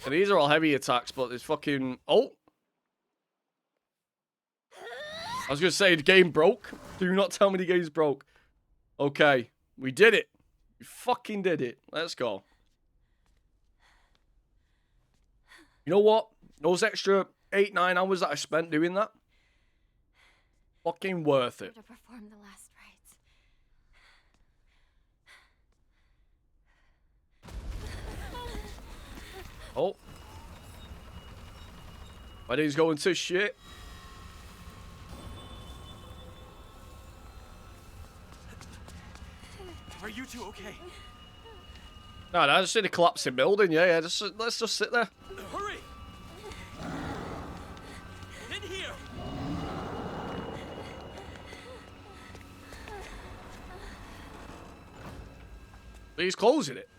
Speaker 1: And these are all heavy attacks, but it's fucking... Oh! I was gonna say, the game broke. Do not tell me the game's broke. Okay, we did it. We fucking did it. Let's go. You know what? Those extra 8-9 hours that I spent doing that, fucking worth it.
Speaker 2: To perform the last rites.
Speaker 1: Oh. Wedding's going to shit.
Speaker 9: Are you two okay?
Speaker 1: No, I just see the collapsing building. Yeah. Let's just sit there.
Speaker 9: Hurry! In here!
Speaker 1: He's closing it.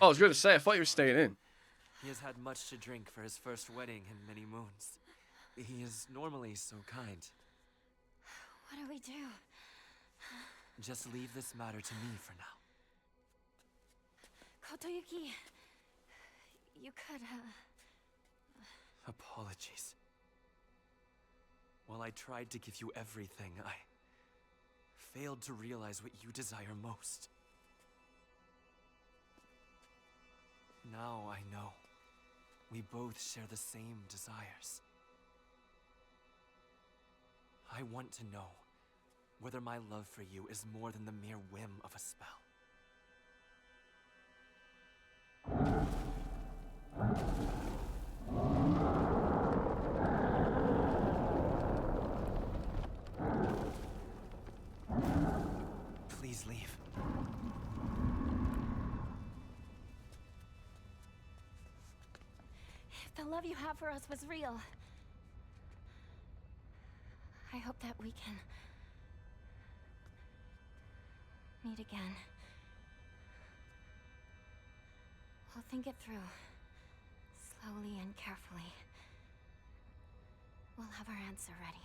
Speaker 1: Oh, I was going to say, I thought you were staying in.
Speaker 13: He has had much to drink for his first wedding in many moons. He is normally so kind.
Speaker 2: What do we do?
Speaker 13: Just leave this matter to me for now.
Speaker 2: Kotoyuki, you could,
Speaker 13: Apologies. While I tried to give you everything, I failed to realize what you desire most. Now I know. We both share the same desires. I want to know whether my love for you is more than the mere whim of a spell.
Speaker 2: the love you have for us was real. I hope that we can meet again. We'll think it through, slowly and carefully. We'll have our answer ready.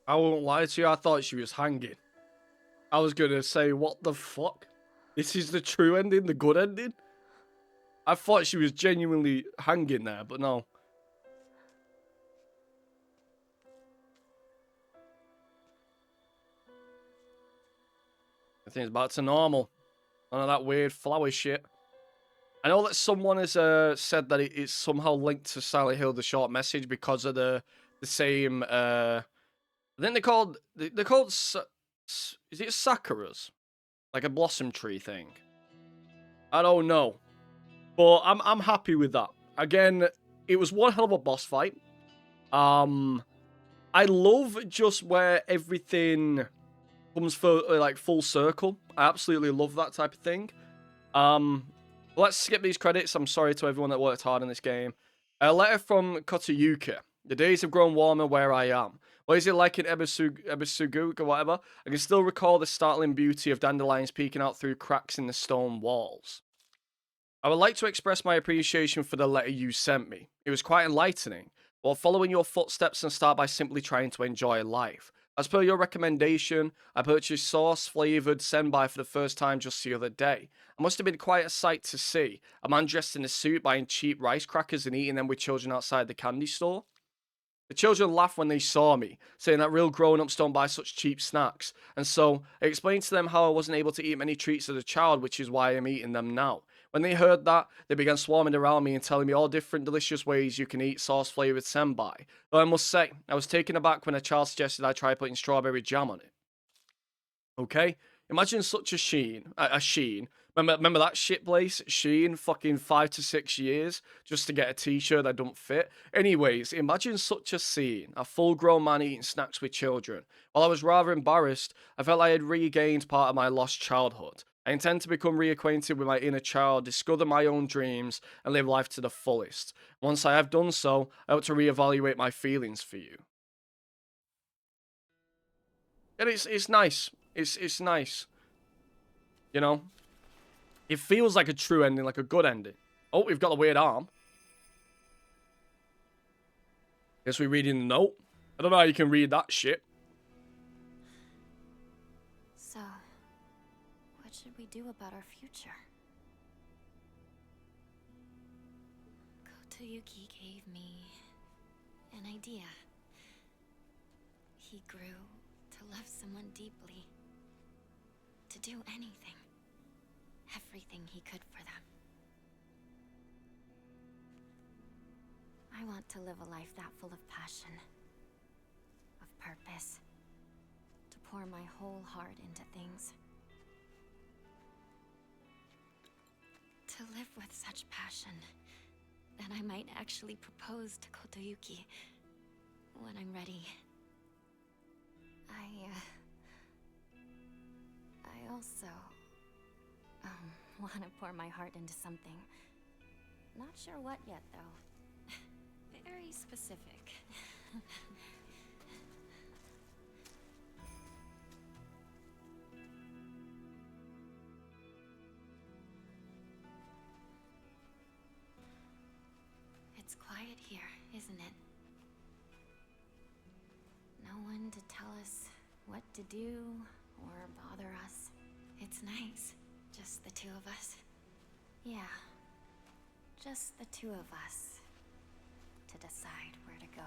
Speaker 1: I won't lie to you, I thought she was hanging. I was gonna say, what the fuck? This is the true ending, the good ending? I thought she was genuinely hanging there, but no. I think it's back to normal. None of that weird flower shit. I know that someone has said that it's somehow linked to Silent Hill, the short message, because of the same... I think they're called is it sakuras, like a blossom tree thing. I don't know, but I'm happy with that. Again, it was one hell of a boss fight. I love just where everything comes for like full circle. I absolutely love that type of thing. Let's skip these credits. I'm sorry to everyone that worked hard on this game. A letter from Kotayuka. The days have grown warmer where I am. What is it like in Ebisagaoka or whatever? I can still recall the startling beauty of dandelions peeking out through cracks in the stone walls. I would like to express my appreciation for the letter you sent me. It was quite enlightening. While following your footsteps and start by simply trying to enjoy life. As per your recommendation, I purchased sauce-flavoured senbai for the first time just the other day. It must have been quite a sight to see. A man dressed in a suit buying cheap rice crackers and eating them with children outside the candy store. The children laughed when they saw me, saying that real grown-ups don't buy such cheap snacks, and so I explained to them how I wasn't able to eat many treats as a child, which is why I'm eating them now. When they heard that, they began swarming around me and telling me all different delicious ways you can eat sauce-flavoured senbai. Though I must say, I was taken aback when a child suggested I try putting strawberry jam on it. Okay? Imagine such a Sheen. Remember that shit place? Sheen, fucking 5 to 6 years just to get a t-shirt that don't fit. Anyways, imagine such a scene. A full-grown man eating snacks with children. While I was rather embarrassed, I felt I had regained part of my lost childhood. I intend to become reacquainted with my inner child, discover my own dreams, and live life to the fullest. Once I have done so, I hope to reevaluate my feelings for you. And it's nice. It's nice. You know? It feels like a true ending, like a good ending. Oh, we've got a weird arm. Guess we're reading the note. I don't know how you can read that shit.
Speaker 2: So, what should we do about our future? Kotayuki gave me an idea. He grew to love someone deeply. To do anything. Everything he could for them. I want to live a life that full of passion, of purpose, to pour my whole heart into things. To live with such passion that I might actually propose to Kotayuki when I'm ready. I also want to pour my heart into something. Not sure what yet, though. Very specific. It's quiet here, isn't it? No one to tell us what to do or bother us. It's nice. Just the two of us. Yeah. Just the two of us. To decide where to go.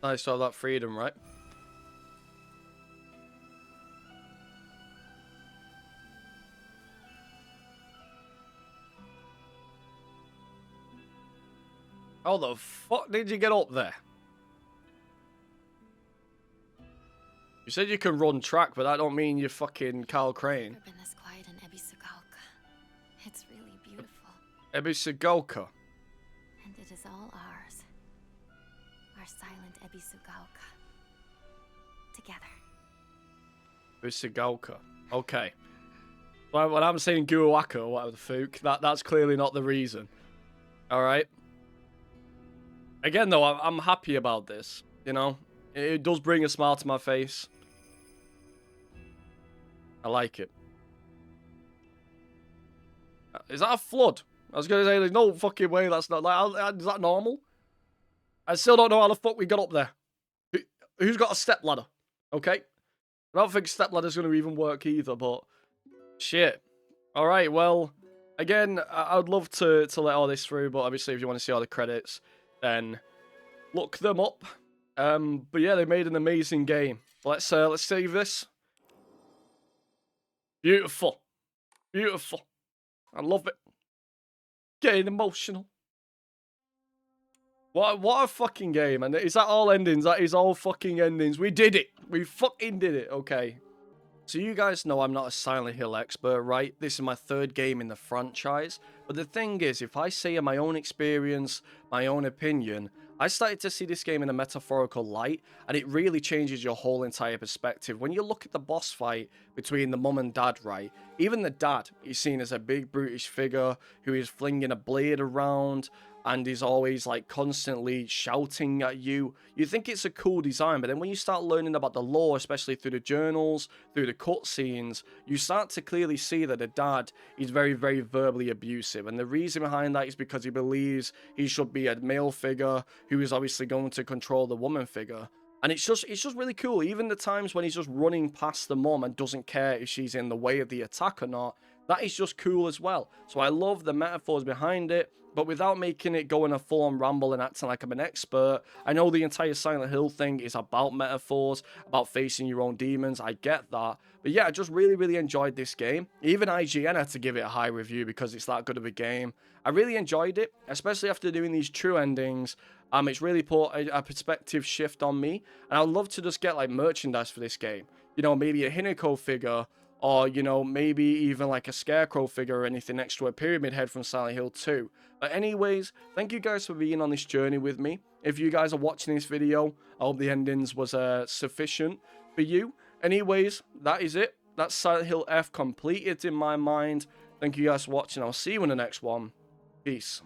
Speaker 1: Nice to have that freedom, right? How the fuck did you get up there? You said you can run track, but that don't mean you're fucking Kyle Crane.
Speaker 2: Never been this quiet in Ebisagaoka. It's really beautiful.
Speaker 1: Ebisagaoka.
Speaker 2: And it is all ours. Our silent Ebisagaoka. Together.
Speaker 1: Ebisagaoka. Okay. Well, when I'm saying Guawaka or whatever the fuck, that's clearly not the reason. Alright? Again, though, I'm happy about this. You know? It does bring a smile to my face. I like it. Is that a flood? I was going to say, there's no fucking way that's not... Like, is that normal? I still don't know how the fuck we got up there. Who's got a step ladder? Okay? I don't think step ladder's going to even work either, but... Shit. Alright, well... Again, I would love to let all this through, but obviously if you want to see all the credits, then look them up. But yeah, they made an amazing game. Let's save this. Beautiful. Beautiful. I love it. Getting emotional. What a fucking game. And is that all endings? That is all fucking endings. We did it. We fucking did it. Okay. So you guys know I'm not a Silent Hill expert, right? This is my third game in the franchise. But the thing is, if I say in my own experience, my own opinion, I started to see this game in a metaphorical light, and it really changes your whole entire perspective. When you look at the boss fight between the mum and dad, right? Even the dad is seen as a big brutish figure who is flinging a blade around and is always like constantly shouting at you. You think it's a cool design, but then when you start learning about the lore, especially through the journals, through the cutscenes, you start to clearly see that the dad is very, very verbally abusive. And the reason behind that is because he believes he should be a male figure who is obviously going to control the woman figure. And it's just really cool. Even the times when he's just running past the mum and doesn't care if she's in the way of the attack or not, that is just cool as well. So I love the metaphors behind it, but without making it go in a full-on ramble and acting like I'm an expert. I know the entire Silent Hill thing is about metaphors, about facing your own demons. I get that. But yeah, I just really enjoyed this game. Even IGN had to give it a high review because it's that good of a game. I really enjoyed it, especially after doing these true endings. It's really put a perspective shift on me. And I'd love to just get like merchandise for this game. You know, maybe a Hinako figure, or, you know, maybe even like a Scarecrow figure or anything next to a Pyramid Head from Silent Hill 2. But anyways, thank you guys for being on this journey with me. If you guys are watching this video, I hope the endings was sufficient for you. Anyways, that is it. That's Silent Hill F completed in my mind. Thank you guys for watching. I'll see you in the next one. Peace.